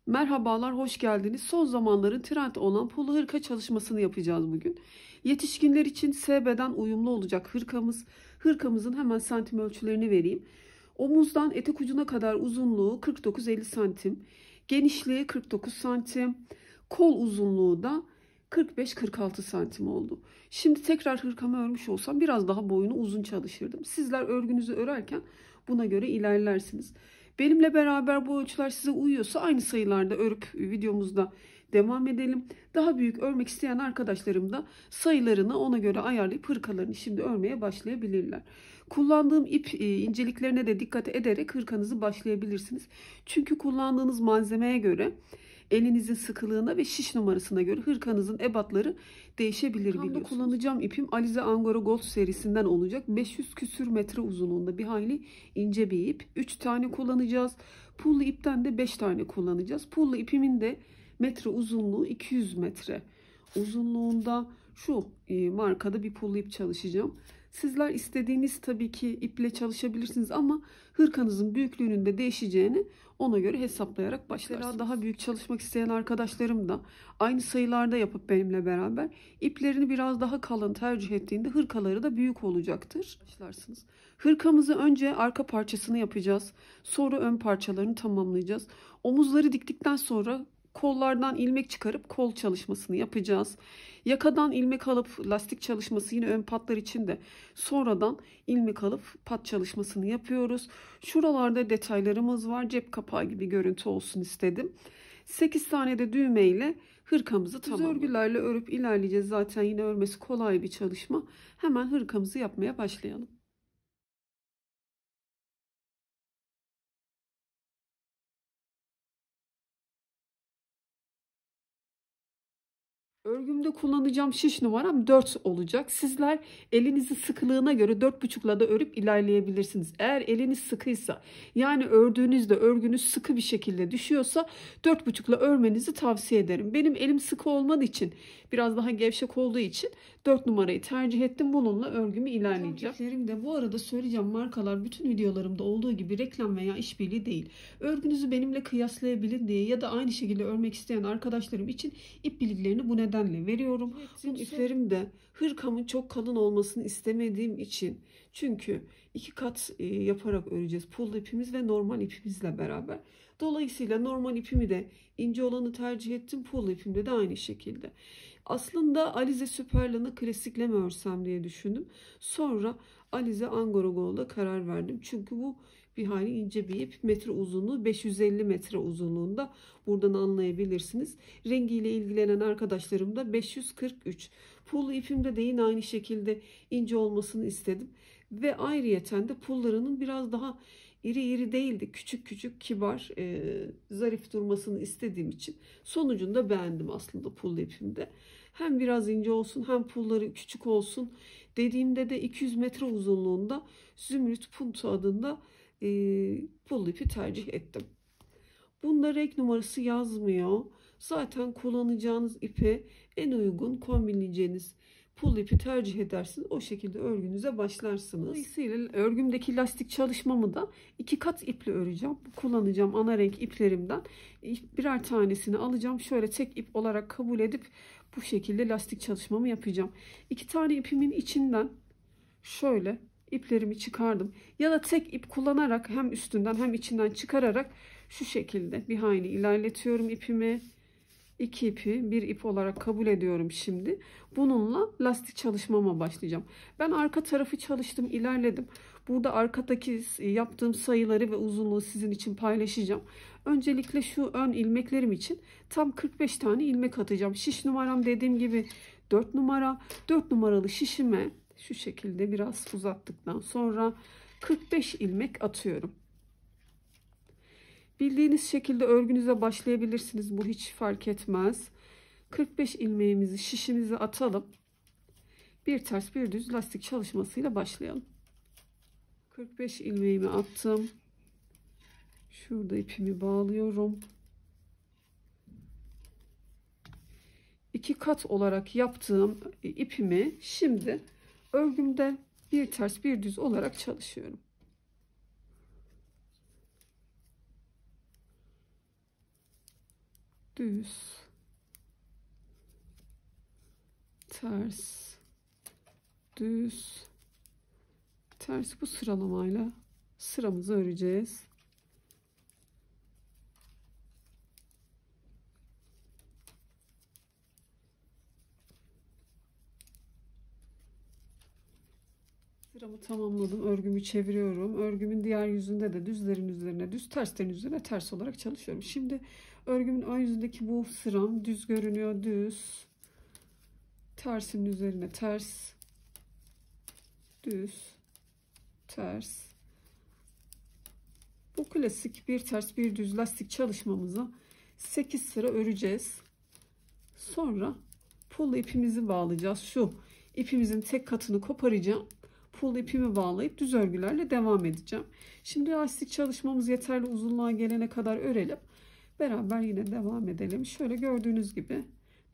Merhabalar, hoş geldiniz. Son zamanların trend olan pullu hırka çalışmasını yapacağız bugün. Yetişkinler için S beden uyumlu olacak hırkamız. Hırkamızın hemen santim ölçülerini vereyim. Omuzdan etek ucuna kadar uzunluğu 49-50 santim. Genişliği 49 santim. Kol uzunluğu da 45-46 santim oldu. Şimdi tekrar hırkamı örmüş olsam biraz daha boyunu uzun çalışırdım. Sizler örgünüzü örerken buna göre ilerlersiniz. Benimle beraber bu ölçüler size uyuyorsa aynı sayılarda örüp videomuzda devam edelim. Daha büyük örmek isteyen arkadaşlarım da sayılarını ona göre ayarlayıp hırkalarını şimdi örmeye başlayabilirler. Kullandığım ip inceliklerine de dikkat ederek hırkanızı başlayabilirsiniz. Çünkü kullandığınız malzemeye göre, elinizin sıkılığına ve şiş numarasına göre hırkanızın ebatları değişebilir biliyorsunuz. Kullanacağım ipim Alize Angora Gold serisinden olacak. 500 küsür metre uzunluğunda bir hayli ince bir ip. 3 tane kullanacağız. Pullu ipten de 5 tane kullanacağız. Pullu ipimin de metre uzunluğu 200 metre uzunluğunda şu markada bir pullu ip çalışacağım. Sizler istediğiniz tabii ki iple çalışabilirsiniz ama hırkanızın büyüklüğünün de değişeceğini ona göre hesaplayarak başlarsınız. Daha büyük çalışmak isteyen arkadaşlarım da aynı sayılarda yapıp benimle beraber iplerini biraz daha kalın tercih ettiğinde hırkaları da büyük olacaktır. Başlarsınız. Hırkamızı önce arka parçasını yapacağız. Sonra ön parçalarını tamamlayacağız. Omuzları diktikten sonra kollardan ilmek çıkarıp kol çalışmasını yapacağız. Yakadan ilmek alıp lastik çalışması yine ön patlar için de sonradan ilmek alıp pat çalışmasını yapıyoruz. Şuralarda detaylarımız var. Cep kapağı gibi görüntü olsun istedim. 8 tane de düğme ile hırkamızı tamamladık. Örgülerle örüp ilerleyeceğiz. Zaten yine örmesi kolay bir çalışma. Hemen hırkamızı yapmaya başlayalım. Örgümde kullanacağım şiş numaram 4 olacak. Sizler elinizin sıkılığına göre 4,5'la da örüp ilerleyebilirsiniz. Eğer eliniz sıkıysa, yani ördüğünüzde örgünüz sıkı bir şekilde düşüyorsa 4,5'la örmenizi tavsiye ederim. Benim elim sıkı olmadığı için, biraz daha gevşek olduğu için 4 numarayı tercih ettim. Bununla örgümü ilerleyeceğim. İplerim de bu arada söyleyeceğim, markalar bütün videolarımda olduğu gibi reklam veya işbirliği değil. Örgünüzü benimle kıyaslayabilir diye ya da aynı şekilde örmek isteyen arkadaşlarım için ip bilgilerini bu nedenle veriyorum. İplerim de hırkamın çok kalın olmasını istemediğim için, çünkü 2 kat yaparak öreceğiz pul ipimiz ve normal ipimizle beraber. Dolayısıyla normal ipimi de ince olanı tercih ettim. Pul ipimde de aynı şekilde. Aslında Alize Superlan'ı klasikleme örsem diye düşündüm. Sonra Alize Angora Gold'a karar verdim. Çünkü bu bir hayli ince bir ip. Metre uzunluğu 550 metre uzunluğunda. Buradan anlayabilirsiniz. Rengiyle ilgilenen arkadaşlarım da 543. Pullu ipimde de yine aynı şekilde ince olmasını istedim. Ve ayrıyeten de pullarının biraz daha iri iri değildi. Küçük küçük kibar, zarif durmasını istediğim için sonucunda beğendim aslında pullu ipimde. Hem biraz ince olsun hem pulları küçük olsun dediğimde de 200 metre uzunluğunda Zümrüt Punto adında pul ipi tercih ettim. Bunda renk numarası yazmıyor. Zaten kullanacağınız ipe en uygun kombinleyeceğiniz pul ipi tercih edersiniz. O şekilde örgünüze başlarsınız. Dolayısıyla örgümdeki lastik çalışmamı da 2 kat iple öreceğim. Kullanacağım ana renk iplerimden birer tanesini alacağım. Şöyle tek ip olarak kabul edip bu şekilde lastik çalışmamı yapacağım. 2 tane ipimin içinden şöyle iplerimi çıkardım. Ya da tek ip kullanarak hem üstünden hem içinden çıkararak şu şekilde bir hayli ilerletiyorum ipimi. 2 ipi bir ip olarak kabul ediyorum şimdi. Bununla lastik çalışmama başlayacağım. Ben arka tarafı çalıştım, ilerledim. Burada arkadaki yaptığım sayıları ve uzunluğu sizin için paylaşacağım. Öncelikle şu ön ilmeklerim için tam 45 tane ilmek atacağım. Şiş numaram dediğim gibi 4 numara. 4 numaralı şişime şu şekilde biraz uzattıktan sonra 45 ilmek atıyorum. Bildiğiniz şekilde örgünüze başlayabilirsiniz. Bu hiç fark etmez. 45 ilmeğimizi şişimize atalım. Bir ters bir düz lastik çalışmasıyla başlayalım. 45 ilmeğimi attım. Şurada ipimi bağlıyorum. 2 kat olarak yaptığım ipimi şimdi örgümde bir ters bir düz olarak çalışıyorum. düz, ters, düz, ters. Bu sıralamayla sıramızı öreceğiz. Sıramı tamamladım. Örgümü çeviriyorum. Örgümün diğer yüzünde de düzlerin üzerine düz, terslerin üzerine ters olarak çalışıyorum. Şimdi örgümün ön yüzündeki bu sıram düz görünüyor. Düz, tersin üzerine ters, düz, ters. Bu klasik bir ters bir düz lastik çalışmamızı 8 sıra öreceğiz. Sonra pul ipimizi bağlayacağız. Şu ipimizin tek katını koparacağım. Pul ipimi bağlayıp düz örgülerle devam edeceğim. Şimdi lastik çalışmamız yeterli uzunluğa gelene kadar örelim. Beraber yine devam edelim. Şöyle gördüğünüz gibi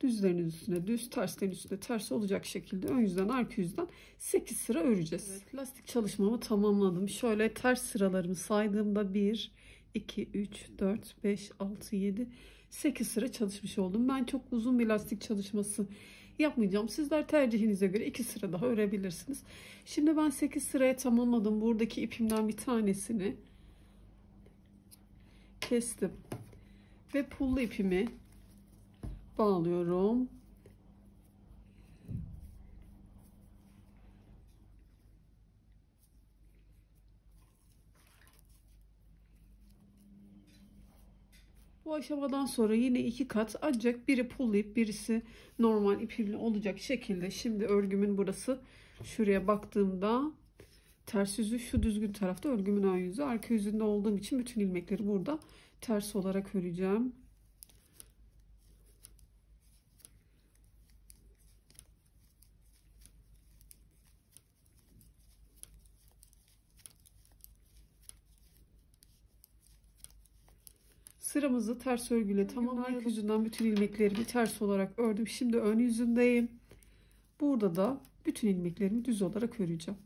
düzlerin üstüne düz, terslerin üstüne ters olacak şekilde ön yüzden arka yüzden 8 sıra öreceğiz. Evet, lastik çalışmamı tamamladım. Şöyle ters sıralarımı saydığımda 1, 2, 3, 4, 5, 6, 7, 8 sıra çalışmış oldum. Ben çok uzun bir lastik çalışması yapmayacağım. Sizler tercihinize göre 2 sıra daha örebilirsiniz. Şimdi ben 8 sıraya tamamladım. Buradaki ipimden bir tanesini kestim. Ve pullu ipimi bağlıyorum. Bu aşamadan sonra yine 2 kat, ancak biri pullu ip birisi normal ipimle olacak şekilde. Şimdi örgümün burası, şuraya baktığımda ters yüzü şu düzgün tarafta, örgümün ön yüzü arka yüzünde olduğum için bütün ilmekleri burada ters olarak öreceğim. Sıramızı ters örgüyle tamamlayalım. Arka yüzünden bütün ilmeklerimi ters olarak ördüm. Şimdi ön yüzündeyim. Burada da bütün ilmeklerimi düz olarak öreceğim.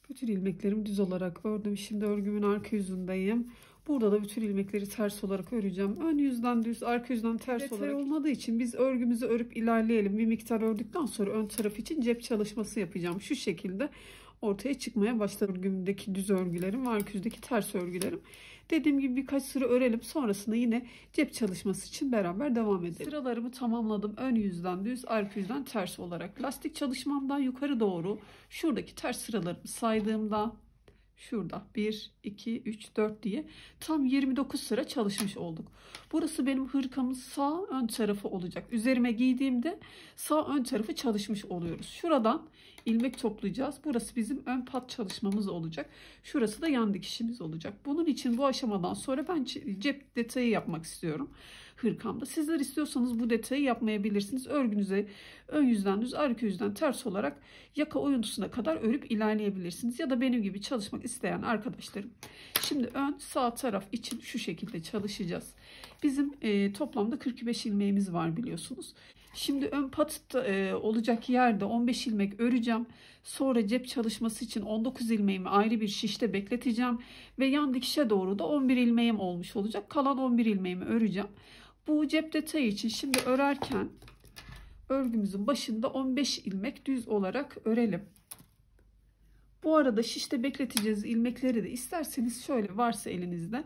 Bütün ilmeklerimi düz olarak ördüm. Şimdi örgümün arka yüzündeyim. Burada da bütün ilmekleri ters olarak öreceğim. Ön yüzden düz, arka yüzden ters olarak olmadığı için biz örgümüzü örüp ilerleyelim. Bir miktar ördükten sonra ön taraf için cep çalışması yapacağım. Şu şekilde ortaya çıkmaya başladı örgümdeki düz örgülerim ve arka yüzdeki ters örgülerim. Dediğim gibi birkaç sıra örelim. Sonrasında yine cep çalışması için beraber devam edelim. Sıralarımı tamamladım. Ön yüzden düz, arka yüzden ters olarak. Lastik çalışmamdan yukarı doğru şuradaki ters sıralarımı saydığımda şurada 1, 2, 3, 4 diye tam 29 sıra çalışmış olduk. Burası benim hırkamın sağ ön tarafı olacak. Üzerime giydiğimde sağ ön tarafı çalışmış oluyoruz. Şuradan ilmek toplayacağız. Burası bizim ön pat çalışmamız olacak. Şurası da yan dikişimiz olacak. Bunun için bu aşamadan sonra ben cep detayı yapmak istiyorum hırkamda. Sizler istiyorsanız bu detayı yapmayabilirsiniz. Örgünüze ön yüzden düz, arka yüzden ters olarak yaka oyuntusuna kadar örüp ilerleyebilirsiniz. Ya da benim gibi çalışmak isteyen arkadaşlarım. Şimdi ön sağ taraf için şu şekilde çalışacağız. Bizim toplamda 45 ilmeğimiz var biliyorsunuz. Şimdi ön pat olacak yerde 15 ilmek öreceğim. Sonra cep çalışması için 19 ilmeğimi ayrı bir şişte bekleteceğim. Ve yan dikişe doğru da 11 ilmeğim olmuş olacak. Kalan 11 ilmeğimi öreceğim. Bu cep detayı için şimdi örerken örgümüzün başında 15 ilmek düz olarak örelim. Bu arada şişte bekleteceğiz ilmekleri de isterseniz şöyle varsa elinizde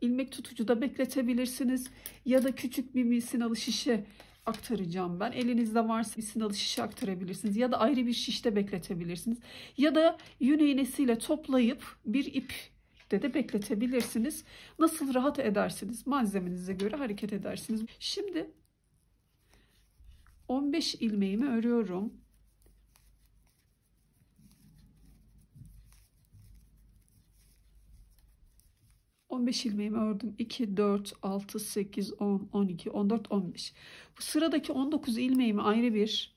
ilmek tutucuda bekletebilirsiniz. Ya da küçük bir misinalı şişe aktaracağım ben. Elinizde varsa misinalı şişe aktarabilirsiniz. Ya da ayrı bir şişte bekletebilirsiniz. Ya da yün iğnesiyle toplayıp bir ip de bekletebilirsiniz. Nasıl rahat edersiniz? Malzemenize göre hareket edersiniz. Şimdi 15 ilmeğimi örüyorum. ...15 ilmeğimi ördüm. 2, 4, 6, 8, 10, 12, 14, 15. Bu sıradaki 19 ilmeğimi ayrı bir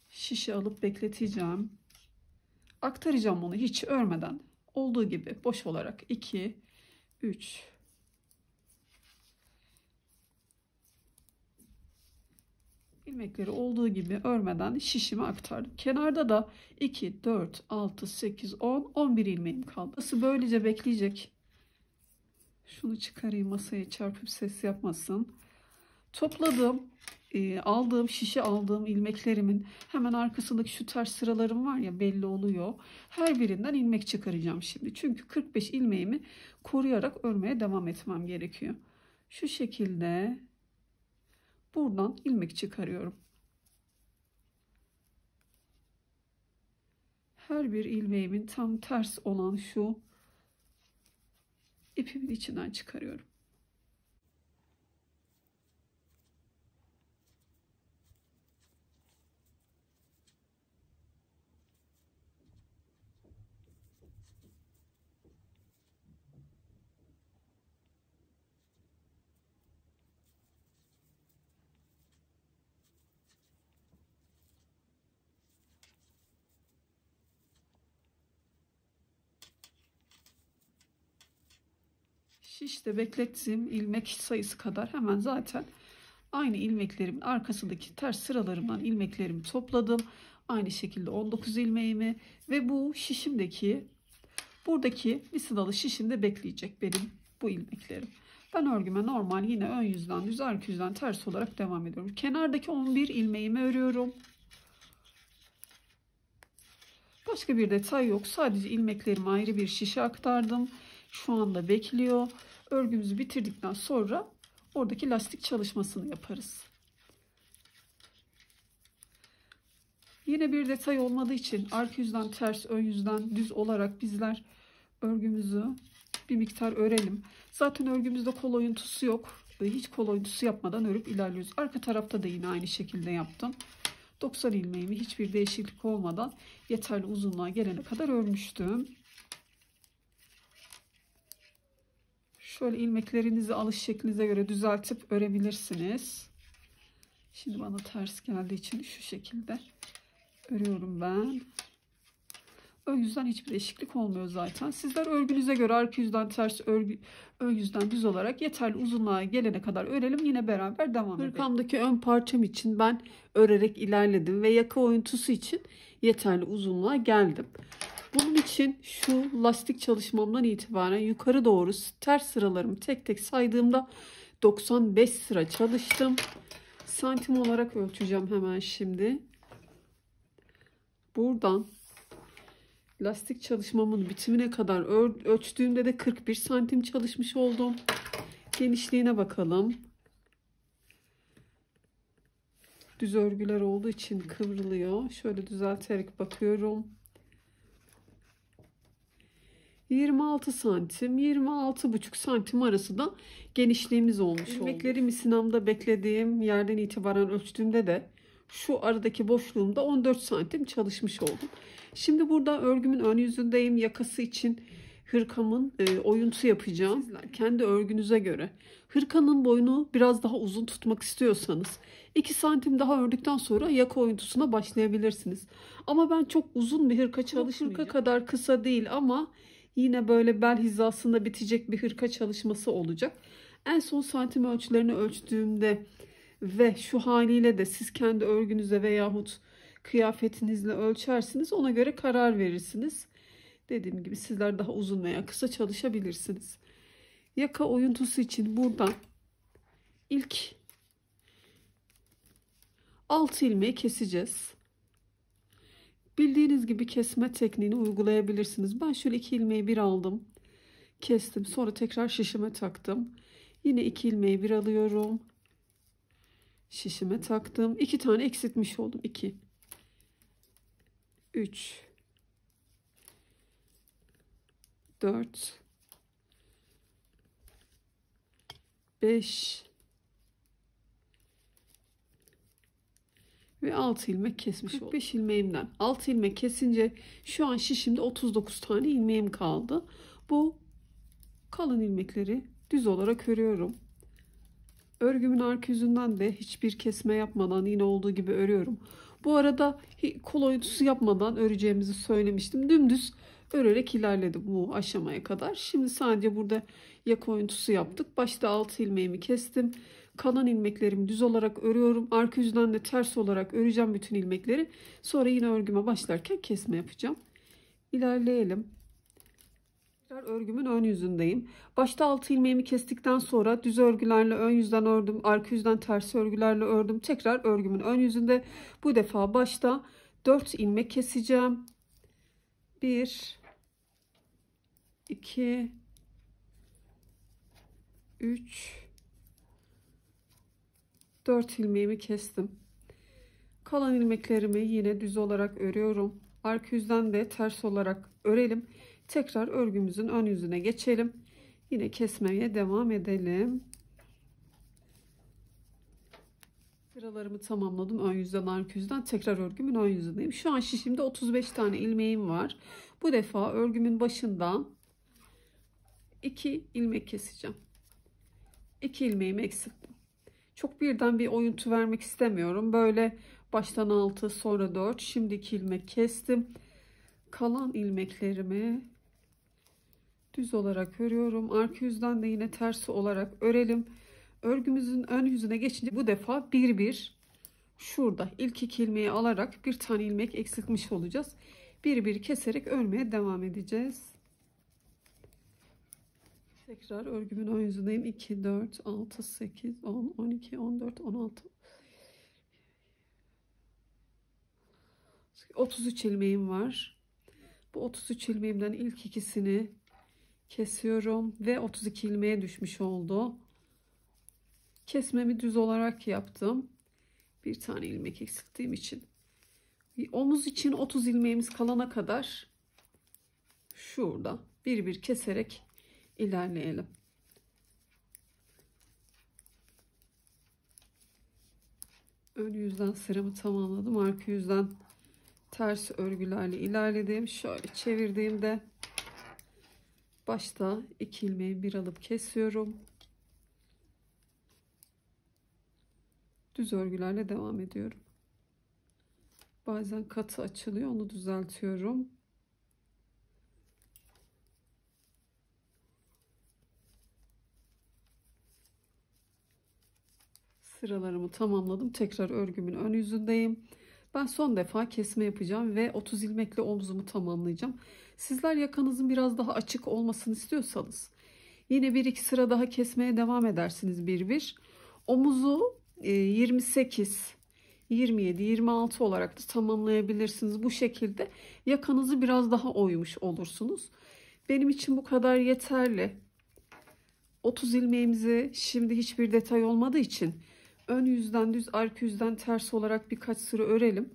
şişe alıp bekleteceğim. Aktaracağım onu hiç örmeden. Olduğu gibi boş olarak 2, 3, ilmekleri olduğu gibi örmeden şişime aktardım. Kenarda da 2, 4, 6, 8, 10, 11 ilmeğim kaldı. Nasıl böylece bekleyecek. Şunu çıkarayım, masaya çarpıp ses yapmasın. Topladım. Şişe aldığım ilmeklerimin hemen arkasındaki şu ters sıralarım var ya, belli oluyor. Her birinden ilmek çıkaracağım şimdi. Çünkü 45 ilmeğimi koruyarak örmeye devam etmem gerekiyor. Şu şekilde buradan ilmek çıkarıyorum. Her bir ilmeğimin tam ters olan şu ipimin içinden çıkarıyorum. Şişte beklettiğim ilmek sayısı kadar hemen zaten aynı ilmeklerimin arkasındaki ters sıralarımdan ilmeklerimi topladım. Aynı şekilde 19 ilmeğimi ve bu şişimdeki buradaki misinalı şişimde bekleyecek benim bu ilmeklerim. Ben örgüme normal yine ön yüzden düz, arka yüzden ters olarak devam ediyorum. Kenardaki 11 ilmeğimi örüyorum. Başka bir detay yok. Sadece ilmeklerimi ayrı bir şişe aktardım. Şu anda bekliyor. Örgümüzü bitirdikten sonra oradaki lastik çalışmasını yaparız. Yine bir detay olmadığı için arka yüzden ters, ön yüzden düz olarak bizler örgümüzü bir miktar örelim. Zaten örgümüzde kol oyuntusu yok. Hiç kol oyuntusu yapmadan örüp ilerliyoruz. Arka tarafta da yine aynı şekilde yaptım. 90 ilmeğimi hiçbir değişiklik olmadan yeterli uzunluğa gelene kadar örmüştüm. Şöyle ilmeklerinizi alış şeklinize göre düzeltip örebilirsiniz. Şimdi bana ters geldiği için şu şekilde örüyorum ben. Ön yüzden hiçbir değişiklik olmuyor zaten. Sizler örgünüze göre arka yüzden ters, ön yüzden düz olarak yeterli uzunluğa gelene kadar örelim. Yine beraber devam edelim. Hırkamdaki ön parçam için ben örerek ilerledim ve yaka oyuntusu için yeterli uzunluğa geldim. Bunun için şu lastik çalışmamdan itibaren yukarı doğru ters sıralarımı tek tek saydığımda 95 sıra çalıştım. Santim olarak ölçeceğim hemen şimdi. Buradan lastik çalışmamın bitimine kadar ölçtüğümde de 41 santim çalışmış oldum. Genişliğine bakalım. Düz örgüler olduğu için kıvrılıyor. Şöyle düzelterek bakıyorum. 26 santim, 26,5 santim arası da genişliğimiz olmuş oldu. İlmekleri misinamda beklediğim yerden itibaren ölçtüğümde de şu aradaki boşluğumda 14 santim çalışmış oldum. Şimdi burada örgümün ön yüzündeyim. Yakası için hırkamın oyuntu yapacağım. Sizler kendi örgünüze göre hırkanın boyunu biraz daha uzun tutmak istiyorsanız 2 santim daha ördükten sonra yaka oyuntusuna başlayabilirsiniz. Ama ben çok uzun bir hırka çalışmayacağım. Hırka kadar kısa değil ama yine böyle bel hizasında bitecek bir hırka çalışması olacak. En son santim ölçülerini ölçtüğümde ve şu haliyle de siz kendi örgünüze veyahut kıyafetinizle ölçersiniz. Ona göre karar verirsiniz. Dediğim gibi sizler daha uzun veya kısa çalışabilirsiniz. Yaka oyuntusu için buradan ilk 6 ilmeği keseceğiz. Bildiğiniz gibi kesme tekniğini uygulayabilirsiniz. Ben şöyle 2 ilmeği bir aldım. Kestim. Sonra tekrar şişime taktım. Yine 2 ilmeği bir alıyorum. Şişime taktım. 2 tane eksiltmiş oldum. 2 3 4 5 ve 6 ilmek kesmiş oldum. 45 ilmeğimden 6 ilmek kesince şu an şişimde 39 tane ilmeğim kaldı. Bu kalın ilmekleri düz olarak örüyorum. Örgümün arka yüzünden de hiçbir kesme yapmadan yine olduğu gibi örüyorum. Bu arada kol oyuntusu yapmadan öreceğimizi söylemiştim. Dümdüz örerek ilerledim bu aşamaya kadar. Şimdi sadece burada yaka oyuntusu yaptık. Başta 6 ilmeğimi kestim. Kalan ilmeklerimi düz olarak örüyorum. Arka yüzden de ters olarak öreceğim bütün ilmekleri. Sonra yine örgüme başlarken kesme yapacağım. İlerleyelim. Tekrar örgümün ön yüzündeyim. Başta 6 ilmeğimi kestikten sonra düz örgülerle ön yüzden ördüm. Arka yüzden ters örgülerle ördüm. Tekrar örgümün ön yüzünde bu defa başta 4 ilmek keseceğim. 1 2 3 4 ilmeğimi kestim. Kalan ilmeklerimi yine düz olarak örüyorum. Arka yüzden de ters olarak örelim. Tekrar örgümüzün ön yüzüne geçelim. Yine kesmeye devam edelim. Sıralarımı tamamladım. Ön yüzden arka yüzden tekrar örgümün ön yüzündeyim. Şu an şişimde 35 tane ilmeğim var. Bu defa örgümün başından 2 ilmek keseceğim. 2 ilmeğimi eksilttim. Çok birden bir oyuntu vermek istemiyorum. Böyle baştan 6 sonra 4 şimdi 2 ilmek kestim. Kalan ilmeklerimi düz olarak örüyorum. Arka yüzden de yine tersi olarak örelim. Örgümüzün ön yüzüne geçince bu defa bir şurada ilk 2 ilmeği alarak bir tane ilmek eksiltmiş olacağız. Bir keserek örmeye devam edeceğiz. Tekrar örgümün ön yüzündeyim. 2 4 6 8 10 12 14 16 33 ilmeğim var. Bu 33 ilmeğimden ilk ikisini kesiyorum ve 32 ilmeğe düşmüş oldu. Kesmemi düz olarak yaptım. Bir tane ilmek eksilttiğim için. Omuz için 30 ilmeğimiz kalana kadar şurada bir keserek ilerleyelim. Ön yüzden sıramı tamamladım. Arka yüzden ters örgülerle ilerledim. Şöyle çevirdiğimde başta 2 ilmeği bir alıp kesiyorum. Düz örgülerle devam ediyorum. Bazen katı açılıyor, onu düzeltiyorum. Sıralarımı tamamladım. Tekrar örgümün ön yüzündeyim. Ben son defa kesme yapacağım ve 30 ilmekle omzumu tamamlayacağım. Sizler yakanızın biraz daha açık olmasını istiyorsanız yine 1-2 sıra daha kesmeye devam edersiniz bir. Omuzu 28, 27, 26 olarak da tamamlayabilirsiniz. Bu şekilde yakanızı biraz daha oymuş olursunuz. Benim için bu kadar yeterli. 30 ilmeğimizi şimdi hiçbir detay olmadığı için ön yüzden düz, arka yüzden ters olarak birkaç sıra örelim.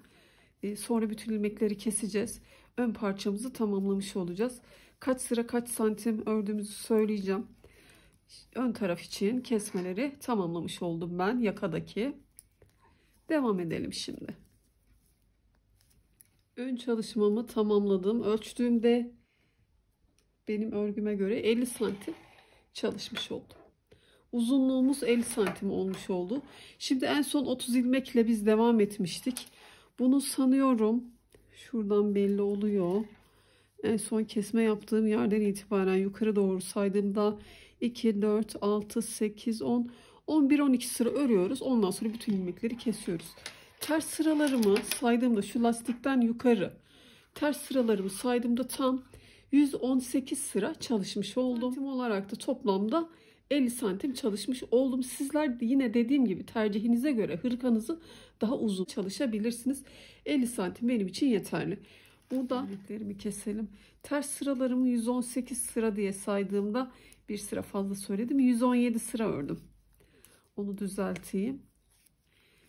Sonra bütün ilmekleri keseceğiz. Ön parçamızı tamamlamış olacağız. Kaç sıra kaç santim ördüğümüzü söyleyeceğim. Ön taraf için kesmeleri tamamlamış oldum ben yakadaki. Devam edelim şimdi. Ön çalışmamı tamamladım. Ölçtüğümde benim örgüme göre 50 santim çalışmış oldum. Uzunluğumuz 50 santim olmuş oldu. Şimdi en son 30 ilmekle biz devam etmiştik. Bunu sanıyorum şuradan belli oluyor. En son kesme yaptığım yerden itibaren yukarı doğru saydığımda 2, 4, 6, 8, 10, 11, 12 sıra örüyoruz. Ondan sonra bütün ilmekleri kesiyoruz. Ters sıralarımı saydığımda şu lastikten yukarı ters sıralarımı saydığımda tam 118 sıra çalışmış oldum. Santim olarak da toplamda 50 santim çalışmış oldum. Sizler de yine dediğim gibi tercihinize göre hırkanızı daha uzun çalışabilirsiniz. 50 santim benim için yeterli. Burada ilmeklerimi keselim. Ters sıralarımı 118 sıra diye saydığımda bir sıra fazla söyledim. 117 sıra ördüm. Onu düzelteyim.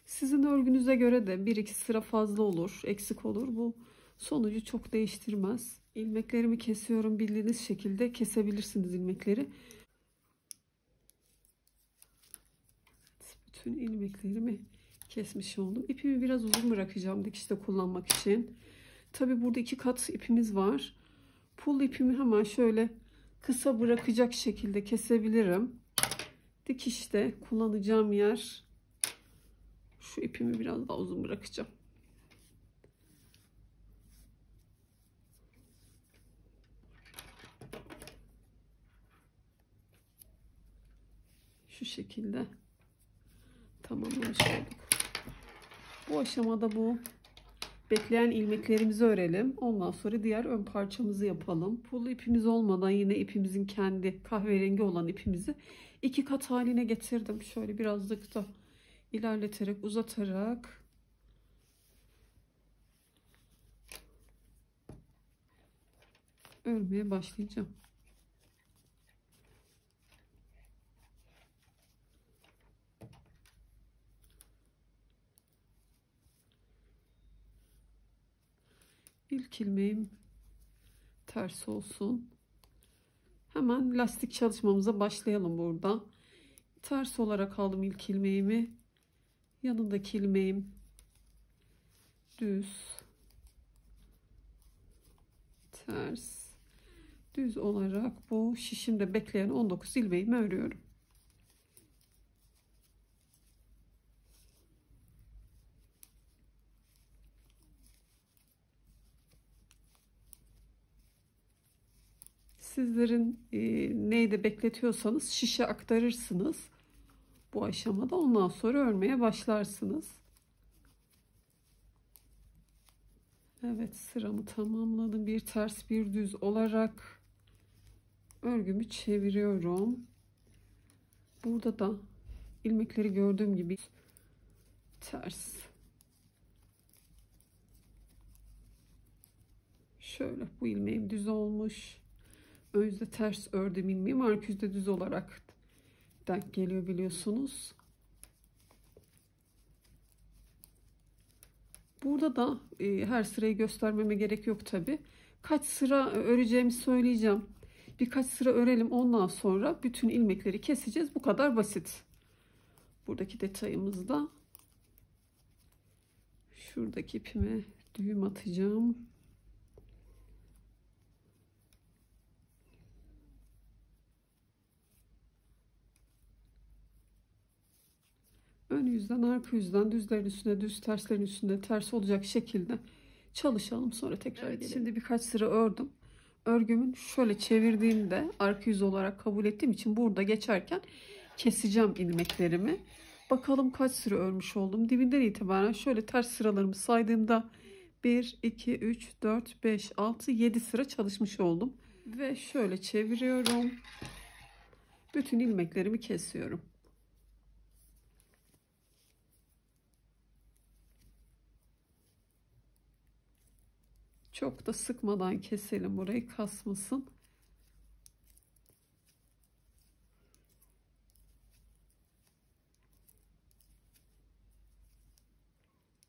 Sizin örgünüze göre de 1-2 sıra fazla olur, eksik olur. Bu sonucu çok değiştirmez. İlmeklerimi kesiyorum. Bildiğiniz şekilde kesebilirsiniz ilmekleri. Bütün ilmeklerimi kesmiş oldum. İpimi biraz uzun bırakacağım dikişte kullanmak için. Tabi burada 2 kat ipimiz var. Pul ipimi hemen şöyle kısa bırakacak şekilde kesebilirim. Dikişte kullanacağım yer şu ipimi biraz daha uzun bırakacağım. Şu şekilde tamamlamış olduk. Bu aşamada bu bekleyen ilmeklerimizi örelim. Ondan sonra diğer ön parçamızı yapalım. Pul ipimiz olmadan yine ipimizin kendi kahverengi olan ipimizi 2 kat haline getirdim. Şöyle birazcık da ilerleterek, uzatarak örmeye başlayacağım. İlk ilmeğim ters olsun. Hemen lastik çalışmamıza başlayalım burada. Ters olarak aldım ilk ilmeğimi. Yanındaki ilmeğim düz, ters, düz olarak bu şişimde bekleyen 19 ilmeğimi örüyorum. Sizlerin neyde bekletiyorsanız şişe aktarırsınız bu aşamada. Ondan sonra örmeye başlarsınız. Evet, sıramı tamamladım. Bir ters bir düz olarak örgümü çeviriyorum. Burada da ilmekleri gördüğüm gibi ters. Şöyle bu ilmeğim düz olmuş. Ön yüzde ters ördüm ilmeğim. Arka yüzde düz olarak denk geliyor biliyorsunuz. Burada da her sırayı göstermeme gerek yok tabi. Kaç sıra öreceğimi söyleyeceğim. Birkaç sıra örelim. Ondan sonra bütün ilmekleri keseceğiz. Bu kadar basit. Buradaki detayımızda şuradaki ipime düğüm atacağım. Ön yüzden, arka yüzden, düzlerin üstüne düz, terslerin üstünde ters olacak şekilde çalışalım. Sonra tekrar gelelim. Şimdi birkaç sıra ördüm. Örgümün şöyle çevirdiğimde arka yüz olarak kabul ettiğim için burada geçerken keseceğim ilmeklerimi. Bakalım kaç sıra örmüş oldum. Dibinden itibaren şöyle ters sıralarımı saydığımda 1, 2, 3, 4, 5, 6, 7 sıra çalışmış oldum. Ve şöyle çeviriyorum. Bütün ilmeklerimi kesiyorum. Çok da sıkmadan keselim, burayı kasmasın.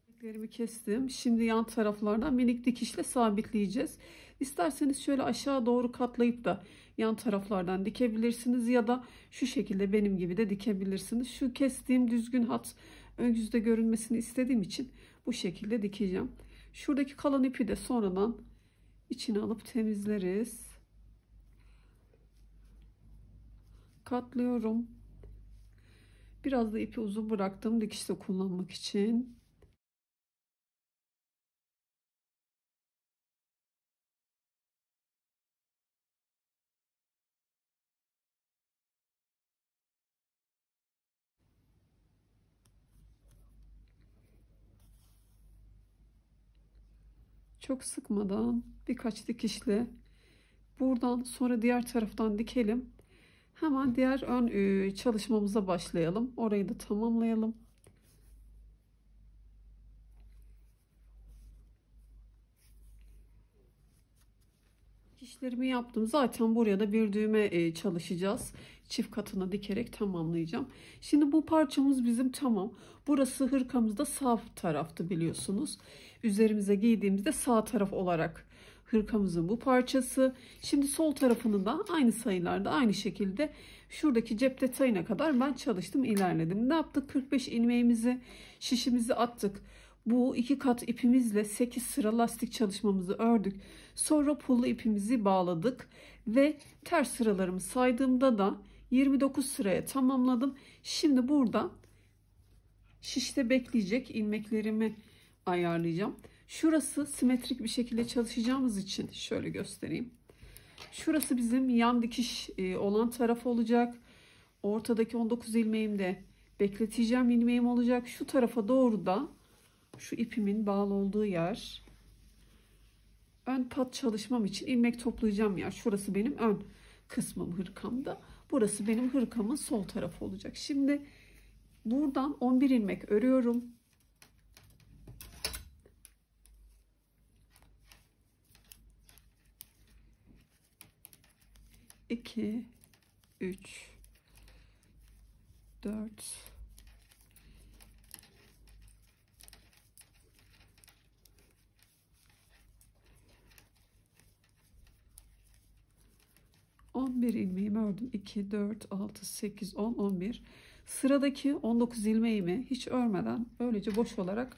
İlmeklerimi kestim. Şimdi yan taraflardan minik dikişle sabitleyeceğiz. İsterseniz şöyle aşağı doğru katlayıp da yan taraflardan dikebilirsiniz ya da şu şekilde benim gibi de dikebilirsiniz. Şu kestiğim düzgün hat ön yüzde görünmesini istediğim için bu şekilde dikeceğim. Şuradaki kalan ipi de sonradan içine alıp temizleriz. Katlıyorum. Biraz da ipi uzun bıraktım dikişte kullanmak için. Çok sıkmadan birkaç dikişle buradan sonra diğer taraftan dikelim. Hemen diğer ön çalışmamıza başlayalım. Orayı da tamamlayalım. Dikişlerimi yaptım. Zaten buraya da bir düğme çalışacağız. Çift katına dikerek tamamlayacağım. Şimdi bu parçamız bizim tamam. Burası hırkamızda sağ taraftı biliyorsunuz. Üzerimize giydiğimizde sağ taraf olarak hırkamızın bu parçası. Şimdi sol tarafını da aynı sayılarda aynı şekilde şuradaki cep detayına kadar ben çalıştım, ilerledim. Ne yaptık? 45 ilmeğimizi, şişimizi attık. Bu 2 kat ipimizle 8 sıra lastik çalışmamızı ördük. Sonra pullu ipimizi bağladık ve ters sıralarımı saydığımda da 29 sıraya tamamladım. Şimdi burada şişte bekleyecek ilmeklerimi ayarlayacağım. Şurası simetrik bir şekilde çalışacağımız için şöyle göstereyim. Şurası bizim yan dikiş olan taraf olacak. Ortadaki 19 ilmeğim de bekleteceğim ilmeğim olacak. Şu tarafa doğru da şu ipimin bağlı olduğu yer, ön pat çalışmam için ilmek toplayacağım yer. Şurası benim ön kısmım hırkamda. Burası benim hırkamın sol tarafı olacak. Şimdi buradan 11 ilmek örüyorum. 2, 3, 4, 11 ilmeğimi ördüm. 2, 4, 6, 8, 10, 11. Sıradaki 19 ilmeğimi hiç örmeden böylece boş olarak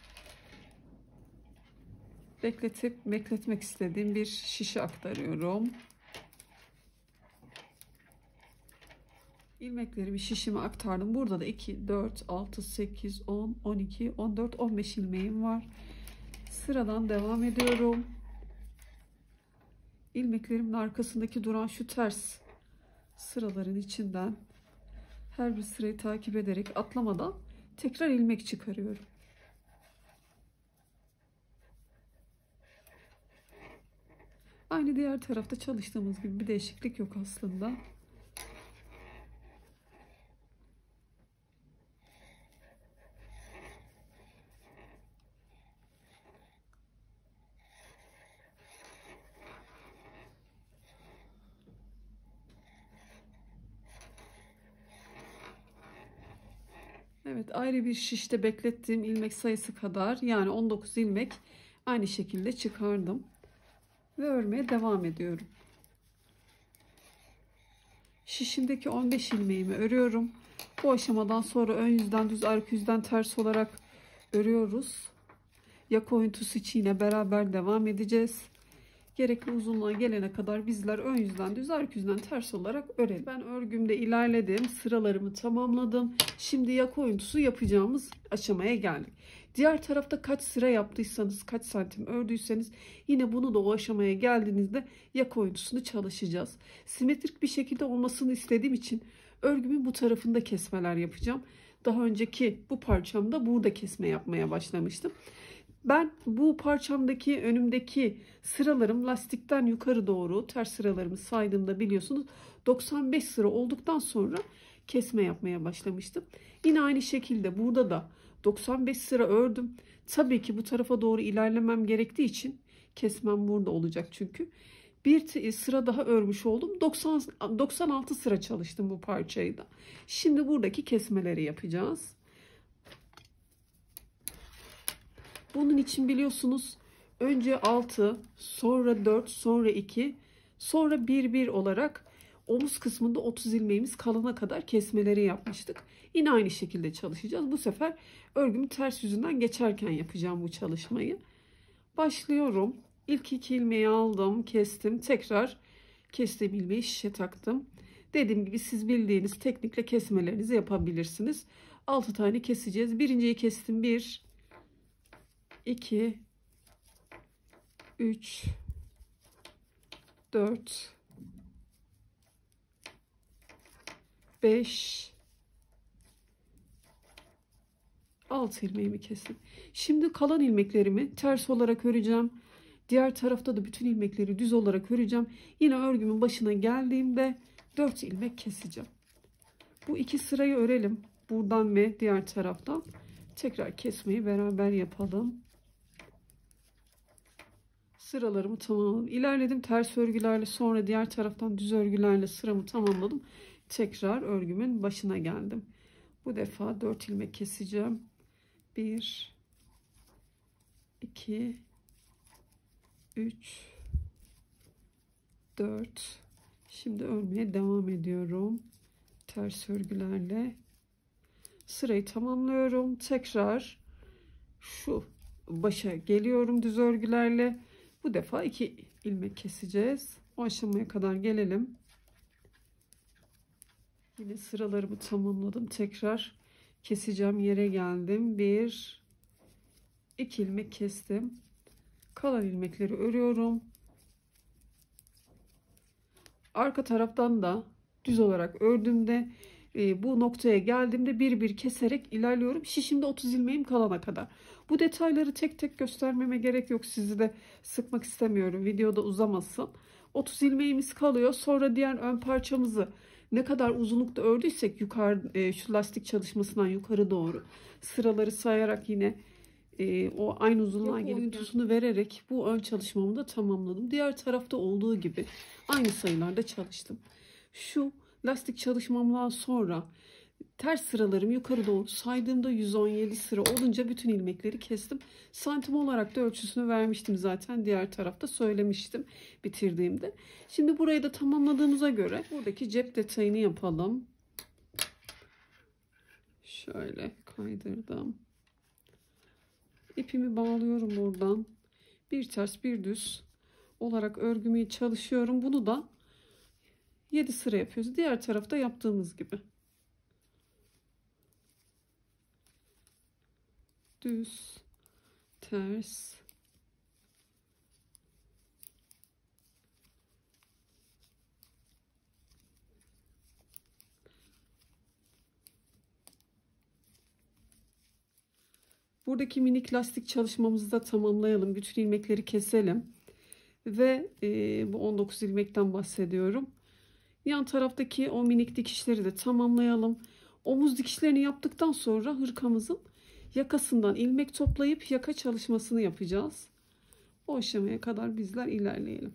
bekletmek istediğim bir şişe aktarıyorum. İlmeklerimi şişime aktardım. Burada da 2, 4, 6, 8, 10, 12, 14, 15 ilmeğim var. Sıradan devam ediyorum. İlmeklerimin arkasındaki duran şu ters sıraların içinden her bir sırayı takip ederek atlamadan tekrar ilmek çıkarıyorum. Aynı diğer tarafta çalıştığımız gibi bir değişiklik yok aslında. Evet, ayrı bir şişte beklettiğim ilmek sayısı kadar, yani 19 ilmek aynı şekilde çıkardım ve örmeye devam ediyorum. Şişimdeki 15 ilmeğimi örüyorum. Bu aşamadan sonra ön yüzden düz, arka yüzden ters olarak örüyoruz. Yaka oyuntusu için yine beraber devam edeceğiz. Gerekli uzunluğa gelene kadar bizler ön yüzden düz, arka yüzden ters olarak örelim. Ben örgümde ilerledim. Sıralarımı tamamladım. Şimdi yaka oyuntusu yapacağımız aşamaya geldik. Diğer tarafta kaç sıra yaptıysanız, kaç santim ördüyseniz yine bunu da o aşamaya geldiğinizde yaka oyuntusunu çalışacağız. Simetrik bir şekilde olmasını istediğim için örgümün bu tarafında kesmeler yapacağım. Daha önceki bu parçamda burada kesme yapmaya başlamıştım. Ben bu parçamdaki önümdeki sıralarım lastikten yukarı doğru, ters sıralarımı saydığımda biliyorsunuz 95 sıra olduktan sonra kesme yapmaya başlamıştım. Yine aynı şekilde burada da 95 sıra ördüm. Tabii ki bu tarafa doğru ilerlemem gerektiği için kesmem burada olacak çünkü. Bir sıra daha örmüş oldum. 96 sıra çalıştım bu parçayı da. Şimdi buradaki kesmeleri yapacağız. Bunun için biliyorsunuz önce 6, sonra 4, sonra 2, sonra 1, 1 olarak omuz kısmında 30 ilmeğimiz kalana kadar kesmeleri yapmıştık. Yine aynı şekilde çalışacağız. Bu sefer örgümü ters yüzünden geçerken yapacağım bu çalışmayı. Başlıyorum. İlk 2 ilmeği aldım, kestim. Tekrar kestiğim ilmeği şişe taktım. Dediğim gibi siz bildiğiniz teknikle kesmelerinizi yapabilirsiniz. 6 tane keseceğiz. Birinciyi kestim. 1, 2, 3, 4, 5, 6 ilmeğimi kestim. Şimdi kalan ilmeklerimi ters olarak öreceğim. Diğer tarafta da bütün ilmekleri düz olarak öreceğim. Yine örgümün başına geldiğimde 4 ilmek keseceğim. Bu iki sırayı örelim. Buradan ve diğer taraftan. Tekrar kesmeyi beraber yapalım. Sıralarımı tamamladım. İlerledim ters örgülerle, sonra diğer taraftan düz örgülerle sıramı tamamladım. Tekrar örgümün başına geldim. Bu defa 4 ilmek keseceğim. 1, 2, 3, 4. Şimdi örmeye devam ediyorum. Ters örgülerle sırayı tamamlıyorum. Tekrar şu başa geliyorum düz örgülerle. Bu defa 2 ilmek keseceğiz. O aşamaya kadar gelelim. Yine sıralarımı tamamladım. Tekrar keseceğim yere geldim. 1, 2 ilmek kestim. Kalan ilmekleri örüyorum. Arka taraftan da düz olarak ördüğümde Bu noktaya geldiğimde bir bir keserek ilerliyorum. Şişimde 30 ilmeğim kalana kadar. Bu detayları tek tek göstermeme gerek yok. Sizi de sıkmak istemiyorum. Videoda uzamasın. 30 ilmeğimiz kalıyor. Sonra diğer ön parçamızı ne kadar uzunlukta ördüysek yukarı, şu lastik çalışmasından yukarı doğru sıraları sayarak yine o aynı uzunluğa gelip oyuntusunu vererek bu ön çalışmamı da tamamladım. Diğer tarafta olduğu gibi aynı sayılarda çalıştım. Şu lastik çalışmamdan sonra ters sıralarım yukarı doğru saydığımda 117 sıra olunca bütün ilmekleri kestim. Santim olarak da ölçüsünü vermiştim zaten. Diğer tarafta söylemiştim bitirdiğimde. Şimdi burayı da tamamladığımıza göre buradaki cep detayını yapalım. Şöyle kaydırdım. İpimi bağlıyorum buradan. Bir ters bir düz olarak örgümü çalışıyorum. Bunu da 7 sıra yapıyoruz. Diğer tarafta yaptığımız gibi. Düz, ters, buradaki minik lastik çalışmamızı da tamamlayalım. Bütün ilmekleri keselim. Ve bu 19 ilmekten bahsediyorum. Yan taraftaki o minik dikişleri de tamamlayalım. Omuz dikişlerini yaptıktan sonra hırkamızın yakasından ilmek toplayıp yaka çalışmasını yapacağız. O aşamaya kadar bizler ilerleyelim.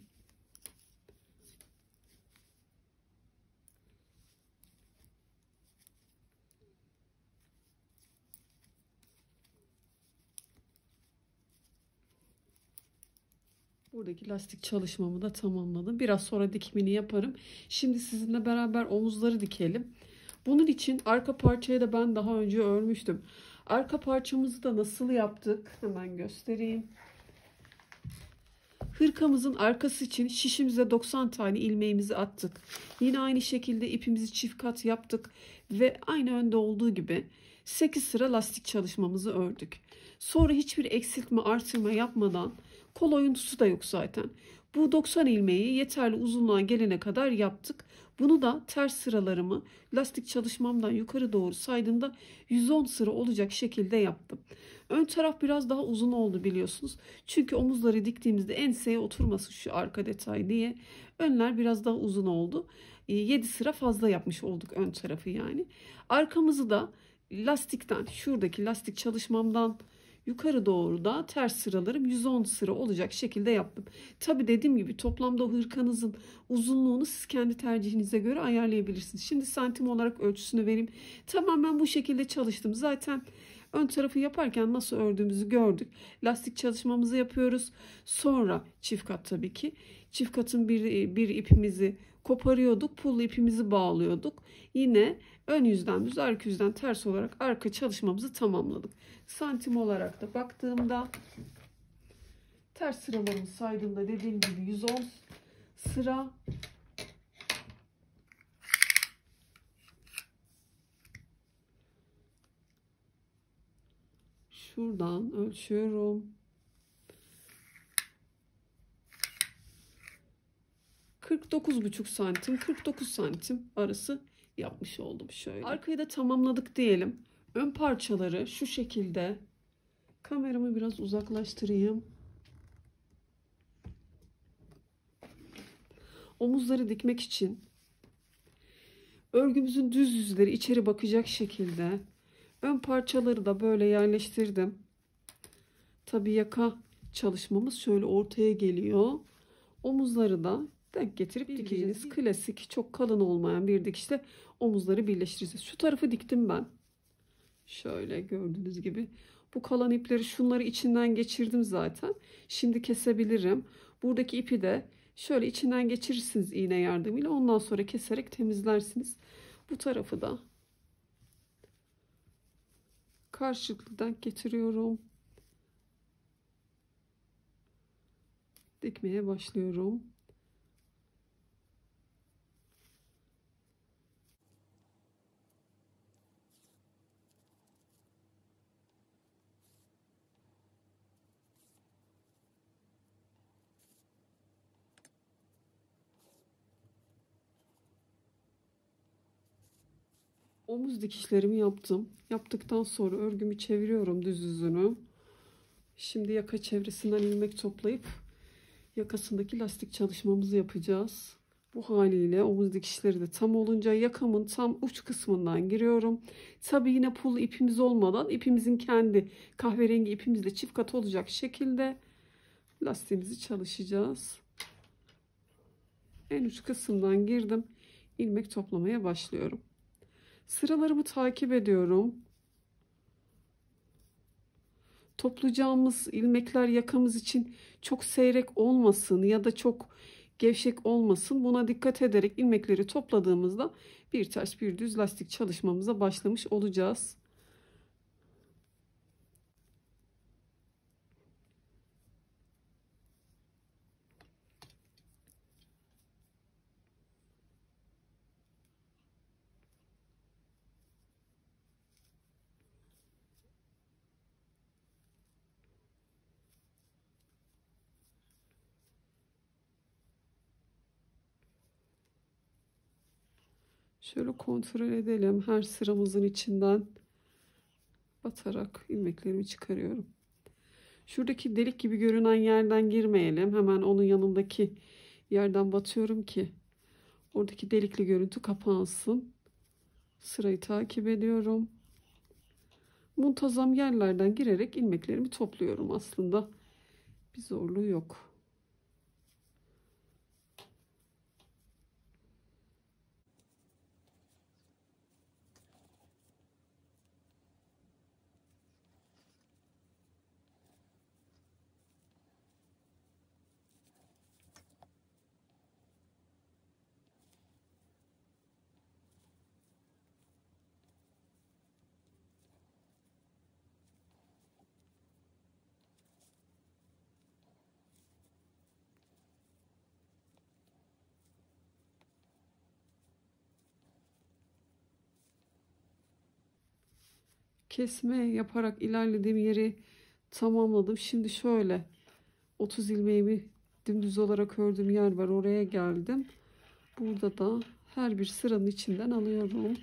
Buradaki lastik çalışmamı da tamamladım. Biraz sonra dikimini yaparım. Şimdi sizinle beraber omuzları dikelim. Bunun için arka parçayı da ben daha önce örmüştüm. Arka parçamızı da nasıl yaptık? Hemen göstereyim. Hırkamızın arkası için şişimize 90 tane ilmeğimizi attık. Yine aynı şekilde ipimizi çift kat yaptık ve aynı önde olduğu gibi 8 sıra lastik çalışmamızı ördük. Sonra hiçbir eksiltme artırma yapmadan, kol oyuntusu da yok zaten, bu 90 ilmeği yeterli uzunluğa gelene kadar yaptık. Bunu da ters sıralarımı lastik çalışmamdan yukarı doğru saydığımda 110 sıra olacak şekilde yaptım. Ön taraf biraz daha uzun oldu biliyorsunuz. Çünkü omuzları diktiğimizde enseye oturması şu arka detay diye önler biraz daha uzun oldu. 7 sıra fazla yapmış olduk ön tarafı yani. Arkamızı da lastikten, şuradaki lastik çalışmamdan yukarı doğru da ters sıralarım 110 sıra olacak şekilde yaptım. Tabi dediğim gibi toplamda o hırkanızın uzunluğunu siz kendi tercihinize göre ayarlayabilirsiniz. Şimdi santim olarak ölçüsünü vereyim. Tamamen bu şekilde çalıştım. Zaten ön tarafı yaparken nasıl ördüğümüzü gördük. Lastik çalışmamızı yapıyoruz. Sonra çift kat tabii ki. Çift katın bir ipimizi koparıyorduk. Pullu ipimizi bağlıyorduk. Yine ön yüzden düz, arka yüzden ters olarak arka çalışmamızı tamamladık. Santim olarak da baktığımda ters sıralarımı saydığımda dediğim gibi 110 sıra. Şuradan ölçüyorum. 49,5 santim, 49 santim arası yapmış oldum şöyle. Arkayı da tamamladık diyelim. Ön parçaları şu şekilde, kameramı biraz uzaklaştırayım. Omuzları dikmek için örgümüzün düz yüzleri içeri bakacak şekilde ön parçaları da böyle yerleştirdim. Tabi yaka çalışmamız şöyle ortaya geliyor. Omuzları da denk getirip dikeceğiz. Klasik, çok kalın olmayan bir dikişle omuzları birleştireceğiz. Şu tarafı diktim ben. Şöyle gördüğünüz gibi. Bu kalan ipleri, şunları içinden geçirdim zaten. Şimdi kesebilirim. Buradaki ipi de şöyle içinden geçirirsiniz iğne yardımıyla. Ondan sonra keserek temizlersiniz. Bu tarafı da karşılıklı denk getiriyorum. Dikmeye başlıyorum. Omuz dikişlerimi yaptım. Yaptıktan sonra örgümü çeviriyorum düz yüzünü. Şimdi yaka çevresinden ilmek toplayıp yakasındaki lastik çalışmamızı yapacağız. Bu haliyle omuz dikişleri de tam olunca yakamın tam uç kısmından giriyorum. Tabi yine pul ipimiz olmadan ipimizin kendi kahverengi ipimizle çift kat olacak şekilde lastiğimizi çalışacağız. En uç kısımdan girdim. İlmek toplamaya başlıyorum. Sıralarımı takip ediyorum. Toplayacağımız ilmekler yakamız için çok seyrek olmasın ya da çok gevşek olmasın. Buna dikkat ederek ilmekleri topladığımızda bir ters bir düz lastik çalışmamıza başlamış olacağız. Şöyle kontrol edelim. Her sıramızın içinden batarak ilmeklerimi çıkarıyorum. Şuradaki delik gibi görünen yerden girmeyelim. Hemen onun yanındaki yerden batıyorum ki oradaki delikli görüntü kapansın. Sırayı takip ediyorum. Muntazam yerlerden girerek ilmeklerimi topluyorum aslında. Bir zorluğu yok. Kesme yaparak ilerlediğim yeri tamamladım. Şimdi şöyle 30 ilmeğimi dümdüz olarak ördüğüm yer var. Oraya geldim. Burada da her bir sıranın içinden alıyorum.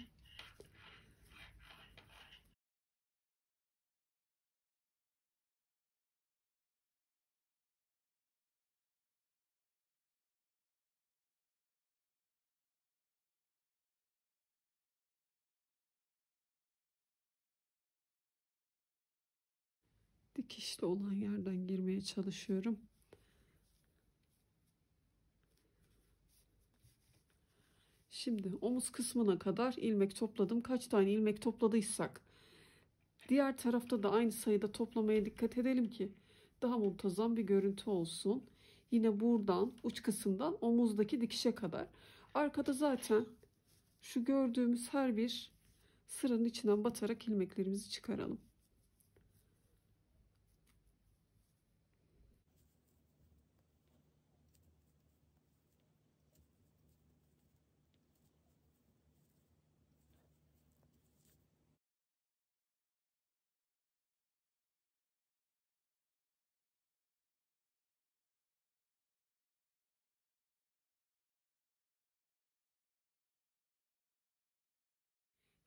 Dikişli olan yerden girmeye çalışıyorum. Şimdi omuz kısmına kadar ilmek topladım. Kaç tane ilmek topladıysak diğer tarafta da aynı sayıda toplamaya dikkat edelim ki daha muntazam bir görüntü olsun. Yine buradan uç kısımdan omuzdaki dikişe kadar. Arkada zaten şu gördüğümüz her bir sıranın içinden batarak ilmeklerimizi çıkaralım.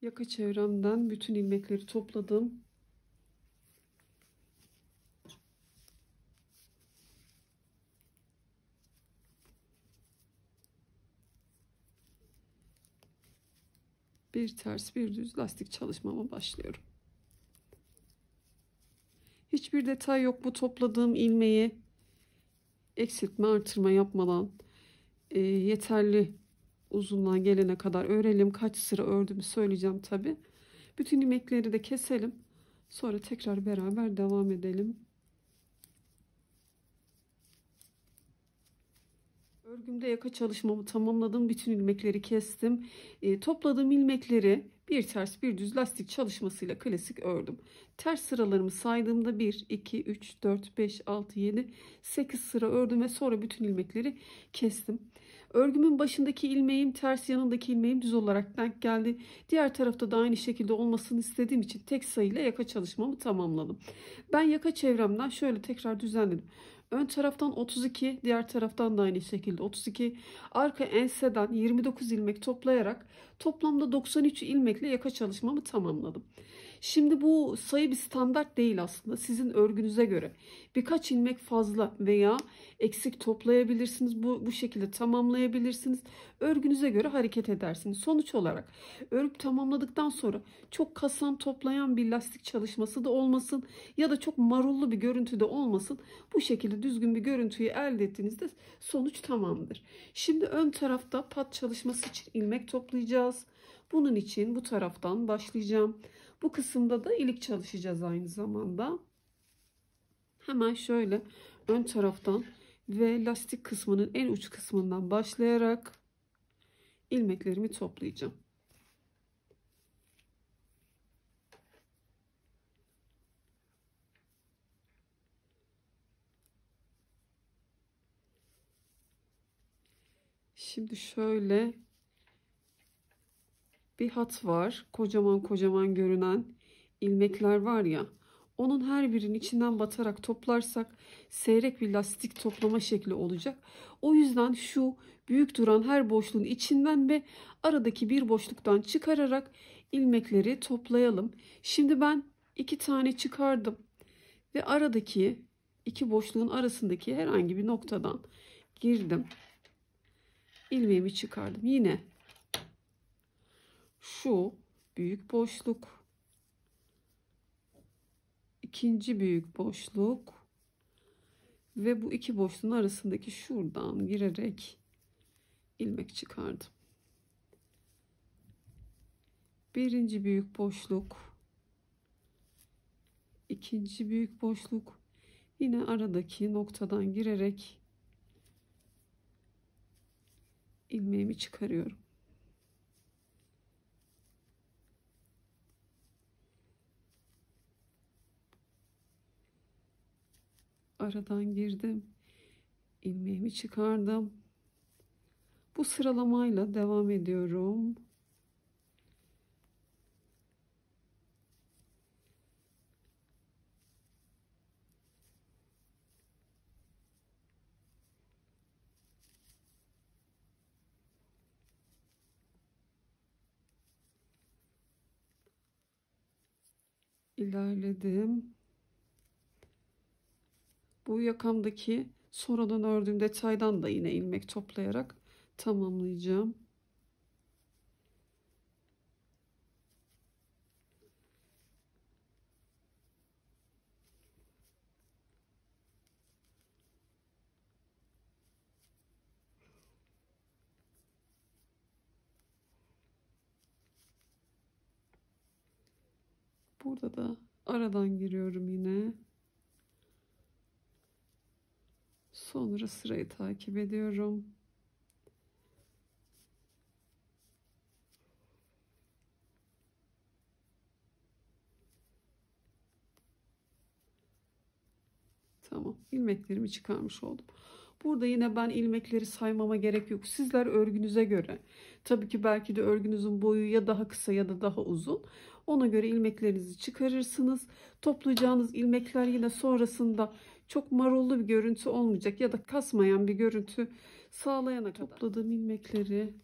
Yaka çevremden bütün ilmekleri topladım. Bir ters bir düz lastik çalışmama başlıyorum. Hiçbir detay yok bu topladığım ilmeği eksiltme artırma yapmadan yeterli uzunluğa gelene kadar örelim. Kaç sıra ördüğümü söyleyeceğim tabi. Bütün ilmekleri de keselim. Sonra tekrar beraber devam edelim. Örgümde yaka çalışmamı tamamladım. Bütün ilmekleri kestim. Topladığım ilmekleri bir ters bir düz lastik çalışmasıyla klasik ördüm. Ters sıralarımı saydığımda 1, 2, 3, 4, 5, 6, 7, 8 sıra ördüm ve sonra bütün ilmekleri kestim. Örgümün başındaki ilmeğim ters, yanındaki ilmeğim düz olarak denk geldi. Diğer tarafta da aynı şekilde olmasını istediğim için tek sayıyla yaka çalışmamı tamamladım. Ben yaka çevremden şöyle tekrar düzenledim. Ön taraftan 32, diğer taraftan da aynı şekilde 32. Arka enseden 29 ilmek toplayarak toplamda 93 ilmekle yaka çalışmamı tamamladım. Şimdi bu sayı bir standart değil aslında. Sizin örgünüze göre birkaç ilmek fazla veya eksik toplayabilirsiniz. Bu şekilde tamamlayabilirsiniz. Örgünüze göre hareket edersiniz. Sonuç olarak örüp tamamladıktan sonra çok kasan toplayan bir lastik çalışması da olmasın ya da çok marullu bir görüntü de olmasın. Bu şekilde düzgün bir görüntüyü elde ettiğinizde sonuç tamamdır. Şimdi ön tarafta pat çalışması için ilmek toplayacağız. Bunun için bu taraftan başlayacağım. Bu kısımda da ilik çalışacağız aynı zamanda. Hemen şöyle ön taraftan ve lastik kısmının en uç kısmından başlayarak ilmeklerimi toplayacağım. Şimdi şöyle bir hat var. Kocaman kocaman görünen ilmekler var ya. Onun her birinin içinden batarak toplarsak seyrek bir lastik toplama şekli olacak. O yüzden şu büyük duran her boşluğun içinden ve aradaki bir boşluktan çıkararak ilmekleri toplayalım. Şimdi ben 2 tane çıkardım ve aradaki iki boşluğun arasındaki herhangi bir noktadan girdim. İlmeğimi çıkardım. Yine şu büyük boşluk, ikinci büyük boşluk ve bu iki boşluğun arasındaki şuradan girerek ilmek çıkardım. Birinci büyük boşluk, ikinci büyük boşluk, yine aradaki noktadan girerek ilmeğimi çıkarıyorum. Aradan girdim, ilmeğimi çıkardım. Bu sıralamayla devam ediyorum. İlerledim. Bu yakamdaki sonradan ördüğüm detaydan da yine ilmek toplayarak tamamlayacağım. Burada da aradan giriyorum yine. Sonra sırayı takip ediyorum. Tamam, ilmeklerimi çıkarmış oldum. Burada yine ben ilmekleri saymama gerek yok. Sizler örgünüze göre, tabii ki belki de örgünüzün boyu ya daha kısa ya da daha uzun. Ona göre ilmeklerinizi çıkarırsınız. Toplayacağınız ilmekler yine sonrasında çok marullu bir görüntü olmayacak ya da kasmayan bir görüntü sağlayana kadar. Topladığım ilmekleri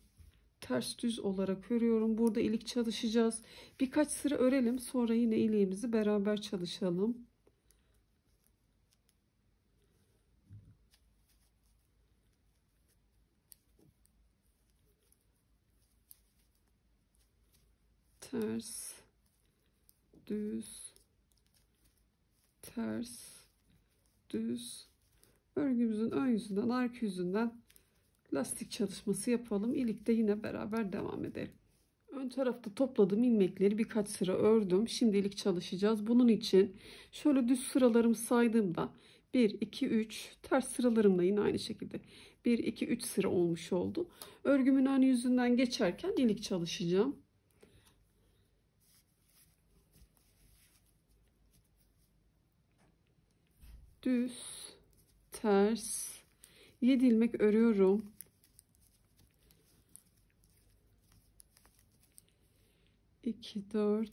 ters düz olarak örüyorum. Burada ilik çalışacağız. Birkaç sıra örelim, sonra yine iliğimizi beraber çalışalım. Ters, düz, ters, düz. Örgümüzün ön yüzünden, arka yüzünden lastik çalışması yapalım. İlikte yine beraber devam edelim. Ön tarafta topladığım ilmekleri birkaç sıra ördüm. Şimdi ilik çalışacağız. Bunun için şöyle düz sıralarımı saydığımda 1, 2, 3, ters sıralarımda yine aynı şekilde 1, 2, 3 sıra olmuş oldu. Örgümün ön yüzünden geçerken ilik çalışacağım. Düz, ters, 7 ilmek örüyorum. 2, 4,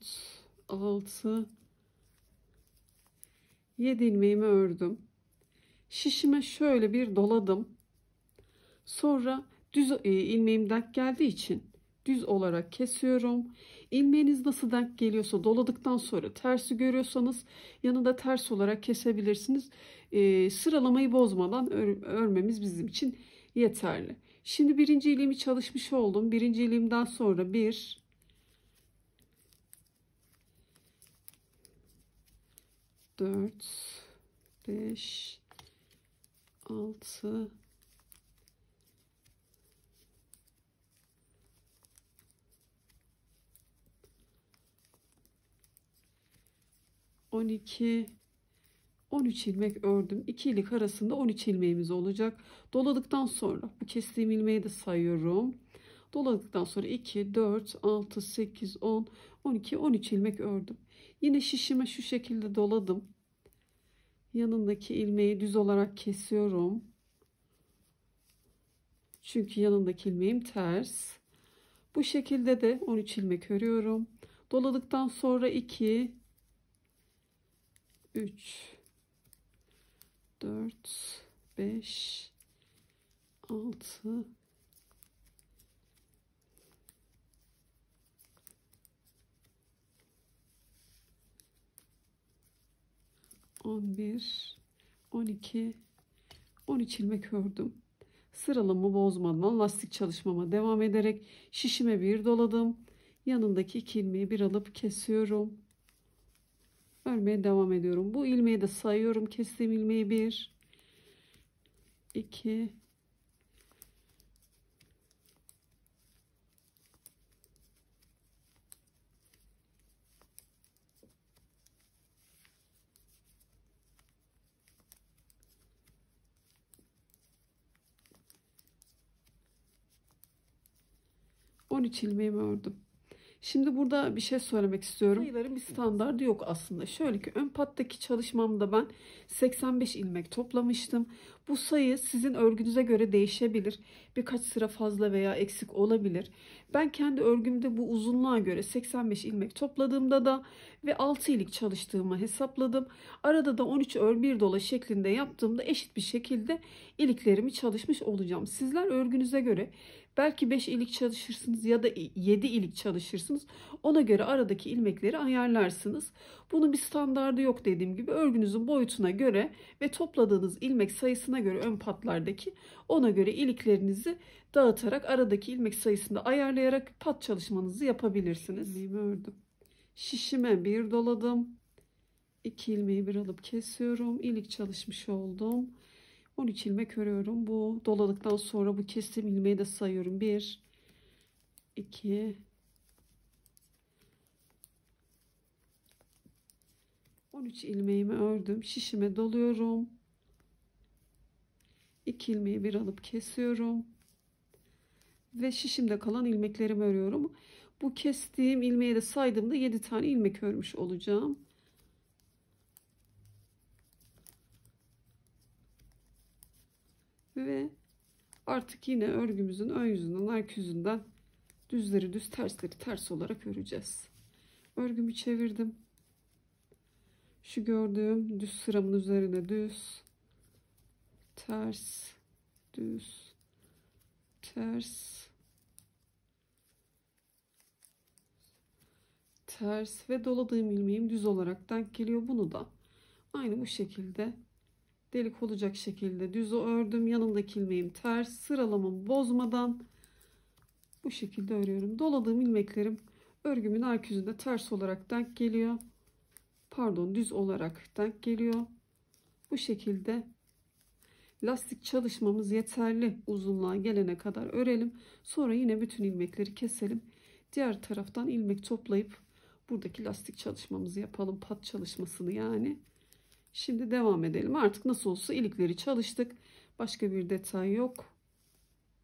6, 7 ilmeğimi ördüm. Şişime şöyle bir doladım. Sonra düz ilmeğim denk geldiği için düz olarak kesiyorum. İlmeğiniz nasıl denk geliyorsa, doladıktan sonra tersi görüyorsanız yanında ters olarak kesebilirsiniz. Sıralamayı bozmadan örmemiz bizim için yeterli. Şimdi birinci iliğimi çalışmış oldum. Birinci iliğimden sonra 1, 4, 5, 6, 12, 13 ilmek ördüm. 2 ilmek arasında 13 ilmeğimiz olacak. Doladıktan sonra bu kestiğim ilmeği de sayıyorum. Doladıktan sonra 2, 4, 6, 8, 10, 12, 13 ilmek ördüm. Yine şişime şu şekilde doladım. Yanındaki ilmeği düz olarak kesiyorum. Çünkü yanındaki ilmeğim ters. Bu şekilde de 13 ilmek örüyorum. Doladıktan sonra 2, 3, 4, 5, 6, 11, 12, 13 ilmek ördüm. Sıralamamı bozmadan lastik çalışmama devam ederek şişime bir doladım. Yanındaki 2 ilmeği bir alıp kesiyorum. Örmeye devam ediyorum. Bu ilmeği de sayıyorum. Kestiğim ilmeği 1, 2, 13 ilmeğimi ördüm. Şimdi burada bir şey söylemek istiyorum. Sayıların bir standardı yok aslında. Şöyle ki ön pattaki çalışmamda ben 85 ilmek toplamıştım. Bu sayı sizin örgünüze göre değişebilir. Birkaç sıra fazla veya eksik olabilir. Ben kendi örgümde bu uzunluğa göre 85 ilmek topladığımda da ve 6 ilik çalıştığımı hesapladım. Arada da 13 ör 1 dola şeklinde yaptığımda eşit bir şekilde iliklerimi çalışmış olacağım. Sizler örgünüze göre belki 5 ilik çalışırsınız ya da 7 ilik çalışırsınız. Ona göre aradaki ilmekleri ayarlarsınız. Bunun bir standardı yok dediğim gibi. Örgünüzün boyutuna göre ve topladığınız ilmek sayısına göre ön patlardaki ona göre iliklerinizi dağıtarak aradaki ilmek sayısını da ayarlayarak pat çalışmanızı yapabilirsiniz. İlmeğimi ördüm. Şişime bir doladım. 2 ilmeği bir alıp kesiyorum. İlik çalışmış oldum. 13 ilmek örüyorum. Bu doladıktan sonra bu kestiğim ilmeği de sayıyorum. 1, 2, 13 ilmeğimi ördüm. Şişime doluyorum. 2 ilmeği bir alıp kesiyorum. Ve şişimde kalan ilmeklerimi örüyorum. Bu kestiğim ilmeği de saydığımda 7 tane ilmek örmüş olacağım. Ve artık yine örgümüzün ön yüzünden, arka yüzünden düzleri düz, tersleri ters olarak öreceğiz. Örgümü çevirdim. Şu gördüğüm düz sıramın üzerine düz, ters, düz, ters, ters ve doladığım ilmeğim düz olarak denk geliyor. Bunu da aynı bu şekilde delik olacak şekilde düz ördüm. Yanındaki ilmeğim ters, sıralamamı bozmadan bu şekilde örüyorum. Doladığım ilmeklerim örgümün arka yüzünde ters olarak denk geliyor. Pardon, düz olarak denk geliyor. Bu şekilde lastik çalışmamız yeterli uzunluğa gelene kadar örelim. Sonra yine bütün ilmekleri keselim. Diğer taraftan ilmek toplayıp buradaki lastik çalışmamızı yapalım. Pat çalışmasını yani. Şimdi devam edelim. Artık nasıl olsa ilikleri çalıştık. Başka bir detay yok.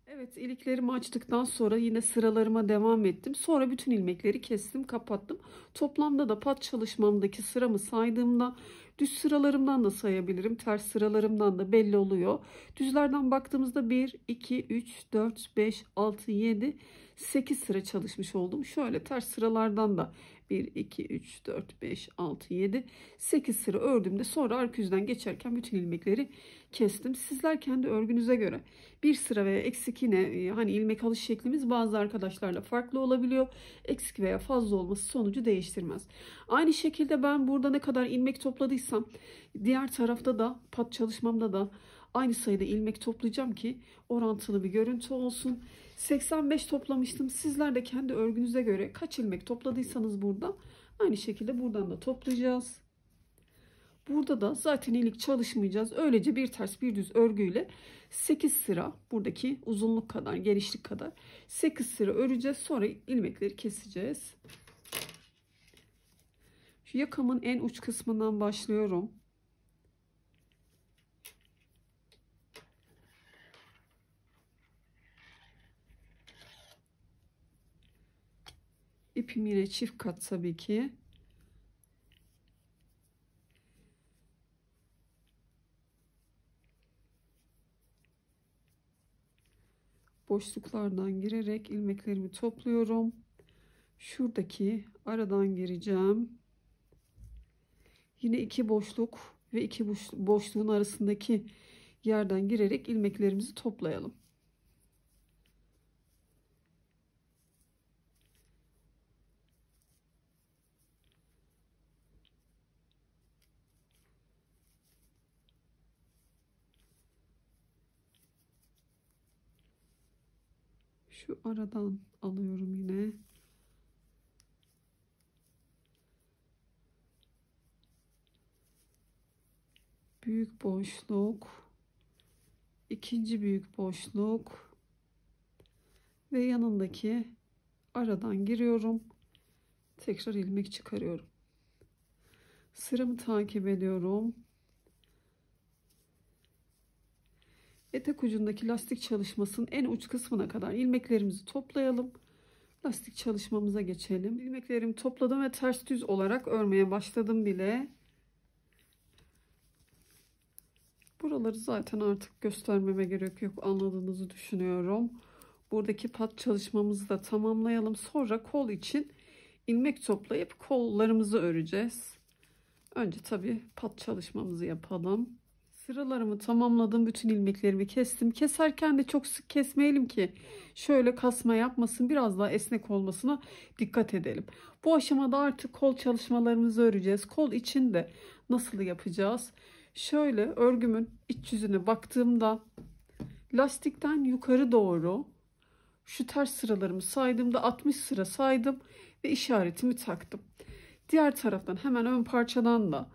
Evet, iliklerimi açtıktan sonra yine sıralarıma devam ettim. Sonra bütün ilmekleri kestim, kapattım. Toplamda da pat çalışmamdaki sıramı saydığımda Düz sıralarımdan da sayabilirim. Ters sıralarımdan da belli oluyor. Düzlerden baktığımızda 1, 2, 3, 4, 5, 6, 7, 8 sıra çalışmış oldum. Şöyle ters sıralardan da 1, 2, 3, 4, 5, 6, 7, 8 sıra ördüğümde sonra arka yüzden geçerken bütün ilmekleri kestim. Sizler kendi örgünüze göre bir sıra veya eksik yine hani ilmek alış şeklimiz bazı arkadaşlarla farklı olabiliyor. Eksik veya fazla olması sonucu değiştirmez. Aynı şekilde ben burada ne kadar ilmek topladıysam diğer tarafta da pat çalışmamda da aynı sayıda ilmek toplayacağım ki orantılı bir görüntü olsun. 85 toplamıştım. Sizler de kendi örgünüze göre kaç ilmek topladıysanız burada aynı şekilde buradan da toplayacağız. Burada da zaten ilik çalışmayacağız. Öylece bir ters bir düz örgüyle 8 sıra buradaki uzunluk kadar genişlik kadar 8 sıra öreceğiz. Sonra ilmekleri keseceğiz. Şu yakamın en uç kısmından başlıyorum. İpim yine çift kat tabii ki. Boşluklardan girerek ilmeklerimi topluyorum. Şuradaki aradan gireceğim. Yine iki boşluk ve iki boşluğun arasındaki yerden girerek ilmeklerimizi toplayalım. Şu aradan alıyorum yine. Büyük boşluk, ikinci büyük boşluk ve yanındaki aradan giriyorum. Tekrar ilmek çıkarıyorum. Sıramı takip ediyorum. Etek ucundaki lastik çalışmasının en uç kısmına kadar ilmeklerimizi toplayalım. Lastik çalışmamıza geçelim. İlmeklerimi topladım ve ters düz olarak örmeye başladım bile. Buraları zaten artık göstermeme gerek yok. Anladığınızı düşünüyorum. Buradaki pat çalışmamızı da tamamlayalım. Sonra kol için ilmek toplayıp kollarımızı öreceğiz. Önce tabii pat çalışmamızı yapalım. Sıralarımı tamamladım. Bütün ilmeklerimi kestim. Keserken de çok sık kesmeyelim ki şöyle kasma yapmasın. Biraz daha esnek olmasına dikkat edelim. Bu aşamada artık kol çalışmalarımızı öreceğiz. Kol için de nasıl yapacağız? Şöyle örgümün iç yüzüne baktığımda lastikten yukarı doğru şu ters sıralarımı saydığımda 60 sıra saydım ve işaretimi taktım. Diğer taraftan hemen ön parçadan da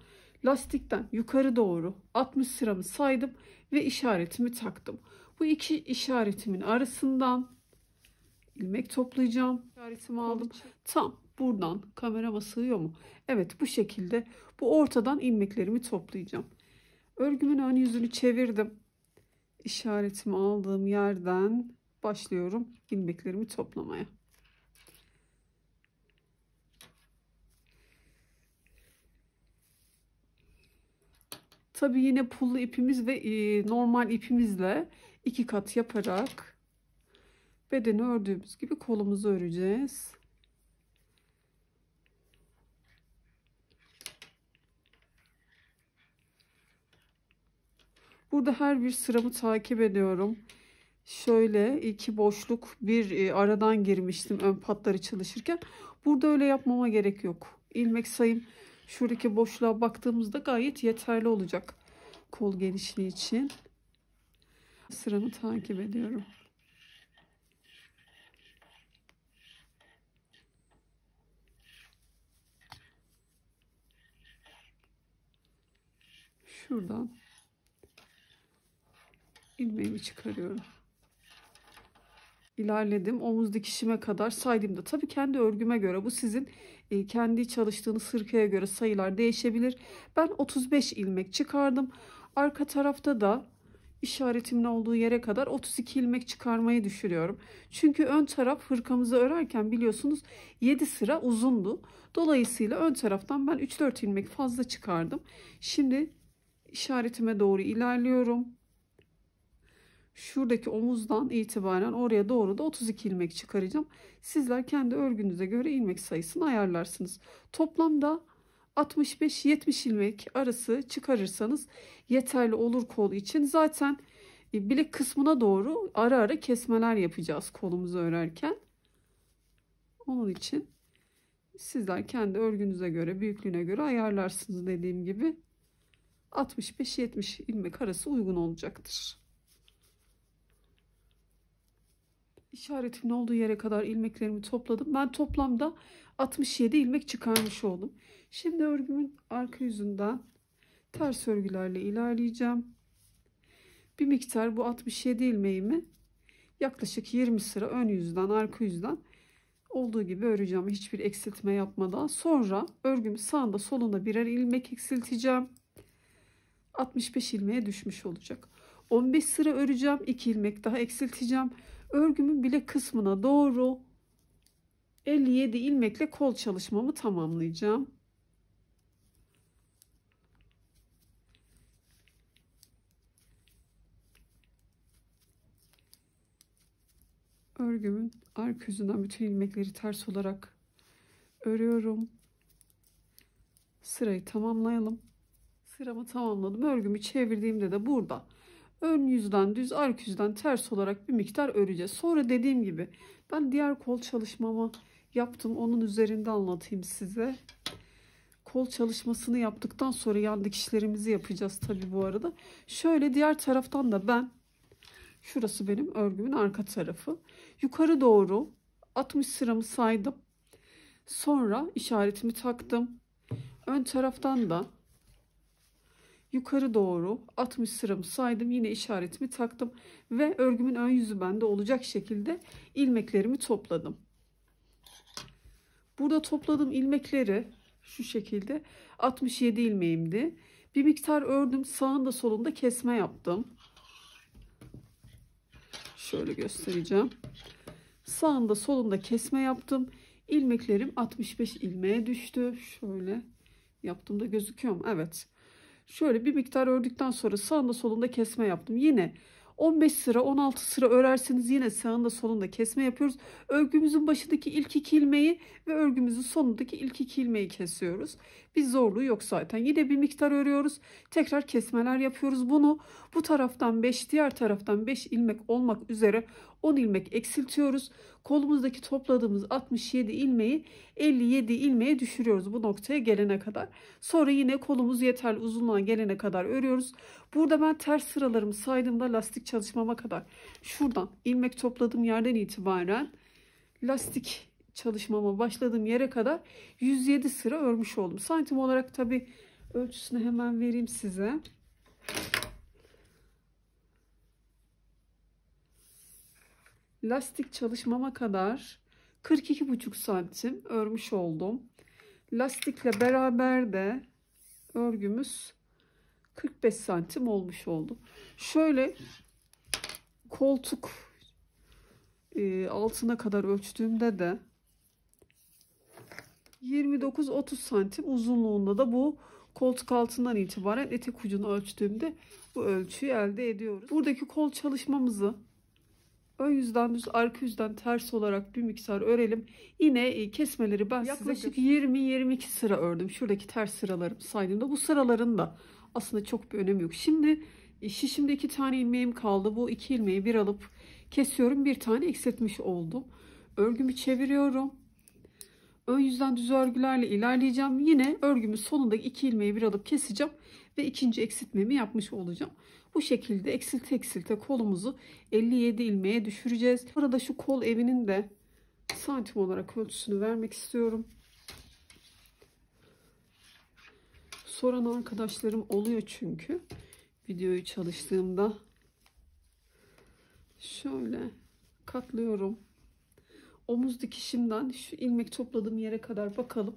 lastikten yukarı doğru 60 sıramı saydım ve işaretimi taktım. Bu iki işaretimin arasından ilmek toplayacağım. İşaretimi aldım. Tam buradan kamerama sığıyor mu? Evet, bu şekilde bu ortadan ilmeklerimi toplayacağım. Örgümün ön yüzünü çevirdim. İşaretimi aldığım yerden başlıyorum ilmeklerimi toplamaya. Tabii yine pullu ipimiz ve normal ipimizle iki kat yaparak bedeni ördüğümüz gibi kolumuzu öreceğiz. Burada her bir sıramı takip ediyorum. Şöyle iki boşluk bir aradan girmiştim ön patları çalışırken. Burada öyle yapmama gerek yok. İlmek sayım şuradaki boşluğa baktığımızda gayet yeterli olacak kol genişliği için. Sıramı takip ediyorum. Şuradan ilmeğimi çıkarıyorum. İlerledim. Omuz dikişime kadar saydığımda tabii kendi örgüme göre bu sizin kendi çalıştığınız hırkaya göre sayılar değişebilir. Ben 35 ilmek çıkardım. Arka tarafta da işaretimin olduğu yere kadar 32 ilmek çıkarmayı düşünüyorum. Çünkü ön taraf hırkamızı örerken biliyorsunuz 7 sıra uzundu. Dolayısıyla ön taraftan ben 3-4 ilmek fazla çıkardım. Şimdi işaretime doğru ilerliyorum. Şuradaki omuzdan itibaren oraya doğru da 32 ilmek çıkaracağım. Sizler kendi örgünüze göre ilmek sayısını ayarlarsınız. Toplamda 65-70 ilmek arası çıkarırsanız yeterli olur kol için. Zaten bilek kısmına doğru ara ara kesmeler yapacağız kolumuzu örerken. Onun için sizler kendi örgünüze göre, büyüklüğüne göre ayarlarsınız dediğim gibi. 65-70 ilmek arası uygun olacaktır. İşaretimin olduğu yere kadar ilmeklerimi topladım. Ben toplamda 67 ilmek çıkarmış oldum. Şimdi örgümün arka yüzünden ters örgülerle ilerleyeceğim. Bir miktar bu 67 ilmeğimi yaklaşık 20 sıra ön yüzden, arka yüzden olduğu gibi öreceğim. Hiçbir eksiltme yapmadan. Sonra örgümü sağında solunda birer ilmek eksilteceğim. 65 ilmeğe düşmüş olacak. 15 sıra öreceğim. 2 ilmek daha eksilteceğim. Örgümün bilek kısmına doğru 57 ilmekle kol çalışmamı tamamlayacağım. Örgümün arka yüzünden bütün ilmekleri ters olarak örüyorum. Sırayı tamamlayalım. Sıramı tamamladım. Örgümü çevirdiğimde de burada ön yüzden düz, arka yüzden ters olarak bir miktar öreceğiz. Sonra dediğim gibi ben diğer kol çalışmamı yaptım. Onun üzerinde anlatayım size. Kol çalışmasını yaptıktan sonra yan dikişlerimizi yapacağız tabi bu arada. Şöyle diğer taraftan da ben, şurası benim örgümün arka tarafı. Yukarı doğru 60 sıramı saydım. Sonra işaretimi taktım. Ön taraftan da yukarı doğru 60 sıramı saydım. Yine işaretimi taktım. Ve örgümün ön yüzü bende olacak şekilde ilmeklerimi topladım. Burada topladığım ilmekleri şu şekilde 67 ilmeğimdi. Bir miktar ördüm. Sağında solunda kesme yaptım. Şöyle göstereceğim. Sağında solunda kesme yaptım. İlmeklerim 65 ilmeğe düştü. Şöyle yaptığımda gözüküyor mu? Evet. Şöyle bir miktar ördükten sonra sağında solunda kesme yaptım. Yine 15 sıra 16 sıra örerseniz yine sağında solunda kesme yapıyoruz. Örgümüzün başındaki ilk 2 ilmeği ve örgümüzün sonundaki ilk 2 ilmeği kesiyoruz. Bir zorluğu yok zaten. Yine bir miktar örüyoruz. Tekrar kesmeler yapıyoruz. Bunu bu taraftan 5, diğer taraftan 5 ilmek olmak üzere 10 ilmek eksiltiyoruz. Kolumuzdaki topladığımız 67 ilmeği 57 ilmeğe düşürüyoruz bu noktaya gelene kadar. Sonra yine kolumuz yeterli uzunluğa gelene kadar örüyoruz. Burada ben ters sıralarımı saydığımda lastik çalışmama kadar şuradan ilmek topladığım yerden itibaren lastik çalışmama başladığım yere kadar 107 sıra örmüş oldum. Santim olarak tabi ölçüsünü hemen vereyim size. Lastik çalışmama kadar 42,5 santim örmüş oldum. Lastikle beraber de örgümüz 45 santim olmuş oldu. Şöyle koltuk altına kadar ölçtüğümde de 29-30 santim uzunluğunda da bu koltuk altından itibaren etek ucunu ölçtüğümde bu ölçüyü elde ediyoruz. Buradaki kol çalışmamızı ön yüzden düz, arka yüzden ters olarak bir miktar örelim. Yine kesmeleri ben yaklaşık 20-22 sıra ördüm. Şuradaki ters sıralarım saydığımda bu sıraların da aslında çok bir önemi yok. Şimdi şişimde 2 tane ilmeğim kaldı. Bu 2 ilmeği bir alıp kesiyorum. Bir tane eksiltmiş oldum. Örgümü çeviriyorum. Ön yüzden düz örgülerle ilerleyeceğim. Yine örgümün sonundaki 2 ilmeği bir alıp keseceğim ve ikinci eksiltmemi yapmış olacağım. Bu şekilde eksilte eksilte kolumuzu 57 ilmeğe düşüreceğiz. Burada şu kol evinin de santim olarak ölçüsünü vermek istiyorum. Soran arkadaşlarım oluyor çünkü videoyu çalıştığımda. Şöyle katlıyorum. Omuz dikişimden şu ilmek topladığım yere kadar bakalım.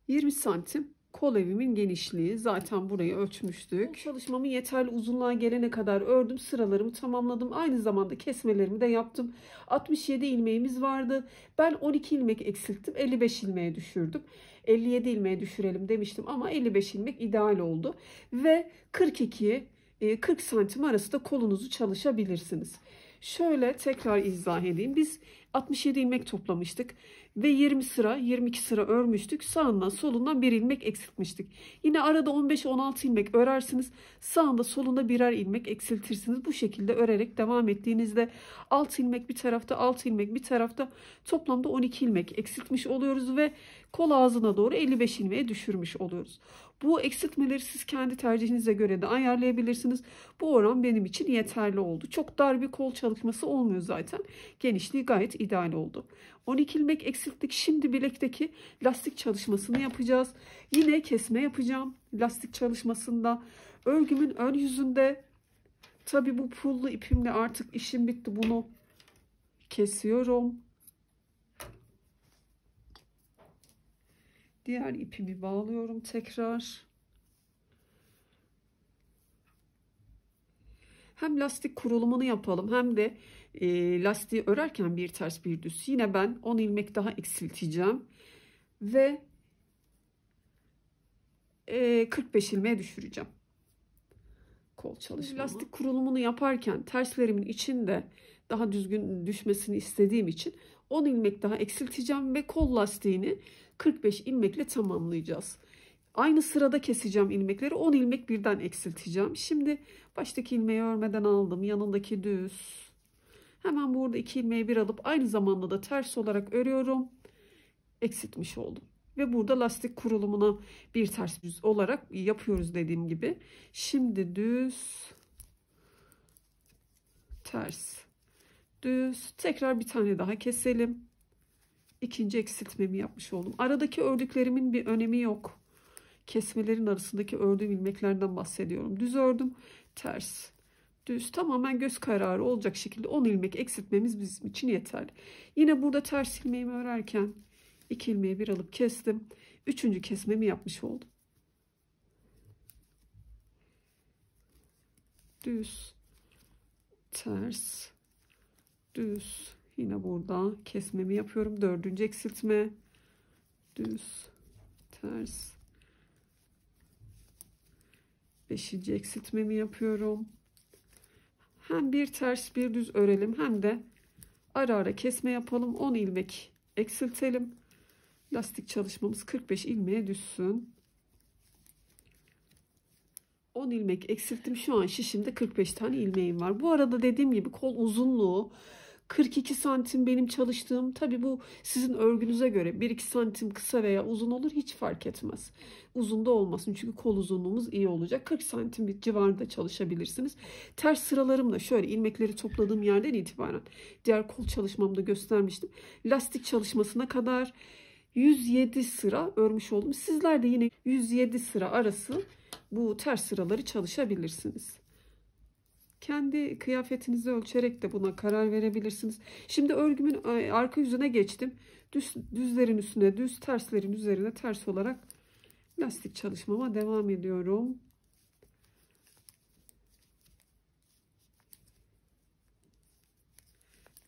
20 santim Kol evimin genişliği. Zaten burayı ölçmüştük. Çalışmamı yeterli uzunluğa gelene kadar ördüm. Sıralarımı tamamladım. Aynı zamanda kesmelerimi de yaptım. 67 ilmeğimiz vardı. Ben 12 ilmek eksilttim. 55 ilmeğe düşürdüm. 57 ilmeğe düşürelim demiştim ama 55 ilmek ideal oldu. Ve 40 santim arasında kolunuzu çalışabilirsiniz. Şöyle tekrar izah edeyim. Biz 67 ilmek toplamıştık ve 22 sıra örmüştük. Sağından solundan bir ilmek eksiltmiştik. Yine arada 15-16 ilmek örersiniz. Sağında solunda birer ilmek eksiltirsiniz. Bu şekilde örerek devam ettiğinizde 6 ilmek bir tarafta, 6 ilmek bir tarafta, toplamda 12 ilmek eksiltmiş oluyoruz ve kol ağzına doğru 55 ilmeğe düşürmüş oluyoruz. Bu eksiltmeleri siz kendi tercihinize göre de ayarlayabilirsiniz. Bu oran benim için yeterli oldu. Çok dar bir kol çalışması olmuyor zaten. Genişliği gayet ideal oldu. 12 ilmek eksilttik. Şimdi bilekteki lastik çalışmasını yapacağız. Yine kesme yapacağım lastik çalışmasında. Örgümün ön yüzünde, tabi bu pullu ipimle artık işim bitti. Bunu kesiyorum. Diğer ipimi bağlıyorum tekrar. Hem lastik kurulumunu yapalım hem de lastiği örerken bir ters bir düz. Yine ben 10 ilmek daha eksilteceğim. Ve 45 ilmeğe düşüreceğim. Kol çalışmamı. Lastik kurulumunu yaparken terslerimin içinde daha düzgün düşmesini istediğim için 10 ilmek daha eksilteceğim ve kol lastiğini 45 ilmekle tamamlayacağız. Aynı sırada keseceğim ilmekleri. 10 ilmek birden eksilteceğim. Şimdi baştaki ilmeği örmeden aldım. Yanındaki düz. Hemen burada 2 ilmeği bir alıp aynı zamanda da ters olarak örüyorum. Eksiltmiş oldum. Ve burada lastik kurulumuna bir ters düz olarak yapıyoruz dediğim gibi. Şimdi düz, ters, düz. Tekrar bir tane daha keselim. İkinci eksiltmemi yapmış oldum. Aradaki ördüklerimin bir önemi yok. Kesmelerin arasındaki ördüğüm ilmeklerden bahsediyorum. Düz ördüm, ters, düz. Tamamen göz kararı olacak şekilde 10 ilmek eksiltmemiz bizim için yeterli. Yine burada ters ilmeğimi örerken 2 ilmeği bir alıp kestim. Üçüncü kesmemi yapmış oldum. Düz, ters, düz. Yine burada kesmemi yapıyorum. Dördüncü eksiltme, düz, ters. Beşinci eksiltmemi yapıyorum. Hem bir ters bir düz örelim hem de ara ara kesme yapalım. 10 ilmek eksiltelim. Lastik çalışmamız 45 ilmeğe düşsün. 10 ilmek eksilttim. Şu an şişimde 45 tane ilmeğim var. Bu arada dediğim gibi kol uzunluğu 42 santim benim çalıştığım. Tabi bu sizin örgünüze göre 1-2 santim kısa veya uzun olur, hiç fark etmez. Uzun da olmasın çünkü kol uzunluğumuz iyi olacak. 40 santim bir civarında çalışabilirsiniz. Ters sıralarımla şöyle ilmekleri topladığım yerden itibaren diğer kol çalışmamda göstermiştim. Lastik çalışmasına kadar 107 sıra örmüş oldum. Sizler de yine 107 sıra arası bu ters sıraları çalışabilirsiniz. Kendi kıyafetinizi ölçerek de buna karar verebilirsiniz. Şimdi örgümün arka yüzüne geçtim. Düzlerin üstüne düz, terslerin üzerine ters olarak lastik çalışmama devam ediyorum.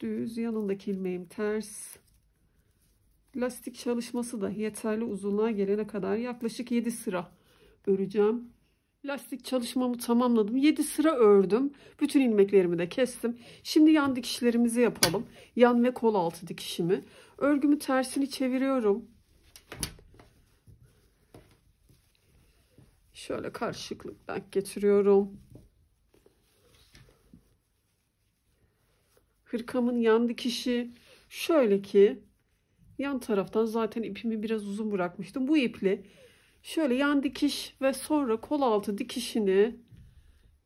Düz, yanındaki ilmeğim ters. Lastik çalışması da yeterli uzunluğa gelene kadar yaklaşık 7 sıra öreceğim. Lastik çalışmamı tamamladım. 7 sıra ördüm. Bütün ilmeklerimi de kestim. Şimdi yan dikişlerimizi yapalım. Yan ve kol altı dikişimi. Örgümü tersini çeviriyorum. Şöyle karşılıklı denk getiriyorum. Hırkamın yan dikişi şöyle ki yan taraftan zaten ipimi biraz uzun bırakmıştım. Bu iple şöyle yan dikiş ve sonra kol altı dikişini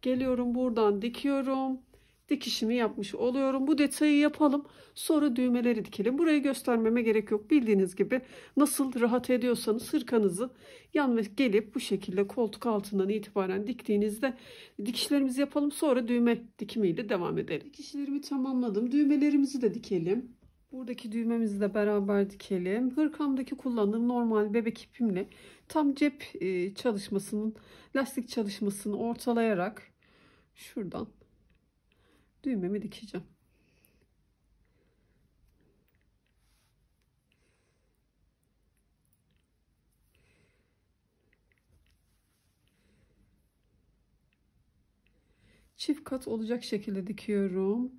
geliyorum, buradan dikiyorum. Dikişimi yapmış oluyorum. Bu detayı yapalım. Sonra düğmeleri dikelim. Burayı göstermeme gerek yok. Bildiğiniz gibi nasıl rahat ediyorsanız hırkanızı yan ve gelip bu şekilde koltuk altından itibaren diktiğinizde dikişlerimizi yapalım. Sonra düğme dikimiyle devam edelim. Dikişlerimi tamamladım. Düğmelerimizi de dikelim. Buradaki düğmemizi de beraber dikelim. Hırkamdaki kullandığım normal bebek ipimle tam cep çalışmasının, lastik çalışmasını ortalayarak şuradan düğmemi dikeceğim. Çift kat olacak şekilde dikiyorum.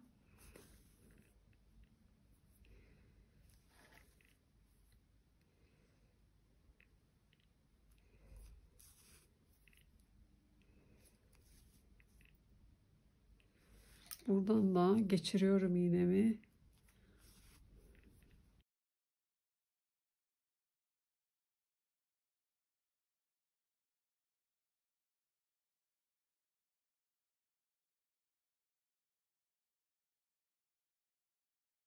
Buradan da geçiriyorum iğnemi.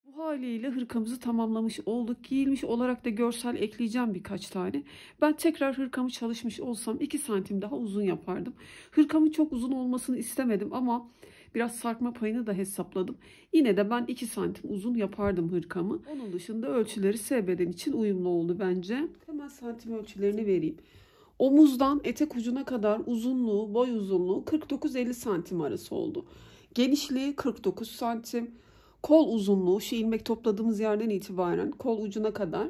Bu haliyle hırkamızı tamamlamış olduk. Giyilmiş olarak da görsel ekleyeceğim birkaç tane. Ben tekrar hırkamı çalışmış olsam 2 santim daha uzun yapardım. Hırkamın çok uzun olmasını istemedim ama biraz sarkma payını da hesapladım. Yine de ben 2 santim uzun yapardım hırkamı. Onun dışında ölçüleri S beden için uyumlu oldu bence. Hemen santim ölçülerini vereyim. Omuzdan etek ucuna kadar uzunluğu, boy uzunluğu 49-50 santim arası oldu. Genişliği 49 santim. Kol uzunluğu şu ilmek topladığımız yerden itibaren kol ucuna kadar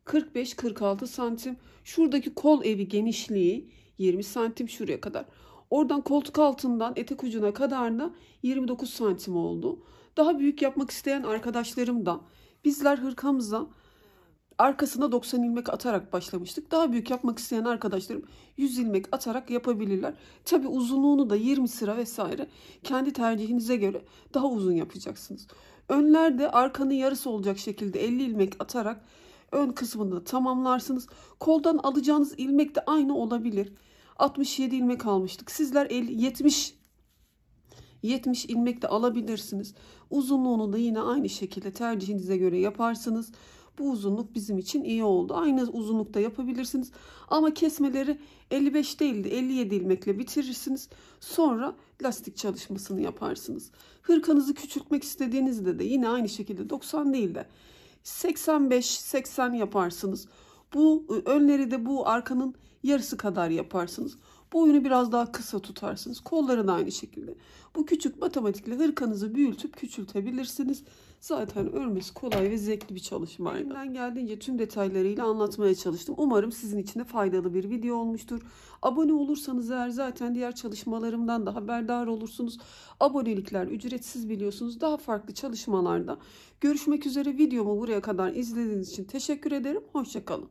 45-46 santim. Şuradaki kol evi genişliği 20 santim şuraya kadar. Oradan koltuk altından etek ucuna kadar da 29 santim oldu. Daha büyük yapmak isteyen arkadaşlarım da bizler hırkamıza arkasına 90 ilmek atarak başlamıştık. Daha büyük yapmak isteyen arkadaşlarım 100 ilmek atarak yapabilirler. Tabi uzunluğunu da 20 sıra vesaire kendi tercihinize göre daha uzun yapacaksınız. Önlerde arkanın yarısı olacak şekilde 50 ilmek atarak ön kısmını da tamamlarsınız. Koldan alacağınız ilmek de aynı olabilir. 67 ilmek almıştık. Sizler 70 ilmek de alabilirsiniz. Uzunluğunu da yine aynı şekilde tercihinize göre yaparsınız. Bu uzunluk bizim için iyi oldu. Aynı uzunlukta yapabilirsiniz. Ama kesmeleri 55 değil de 57 ilmekle bitirirsiniz. Sonra lastik çalışmasını yaparsınız. Hırkanızı küçültmek istediğinizde de yine aynı şekilde 90 değil de 85-80 yaparsınız. Bu önleri de bu arkanın yarısı kadar yaparsınız. Boyunu biraz daha kısa tutarsınız. Kolları da aynı şekilde. Bu küçük matematikle hırkanızı büyütüp küçültebilirsiniz. Zaten örmesi kolay ve zevkli bir çalışmaydı. Elimden geldiğince tüm detaylarıyla anlatmaya çalıştım. Umarım sizin için de faydalı bir video olmuştur. Abone olursanız eğer zaten diğer çalışmalarımdan da haberdar olursunuz. Abonelikler ücretsiz biliyorsunuz. Daha farklı çalışmalarda görüşmek üzere. Videomu buraya kadar izlediğiniz için teşekkür ederim. Hoşça kalın.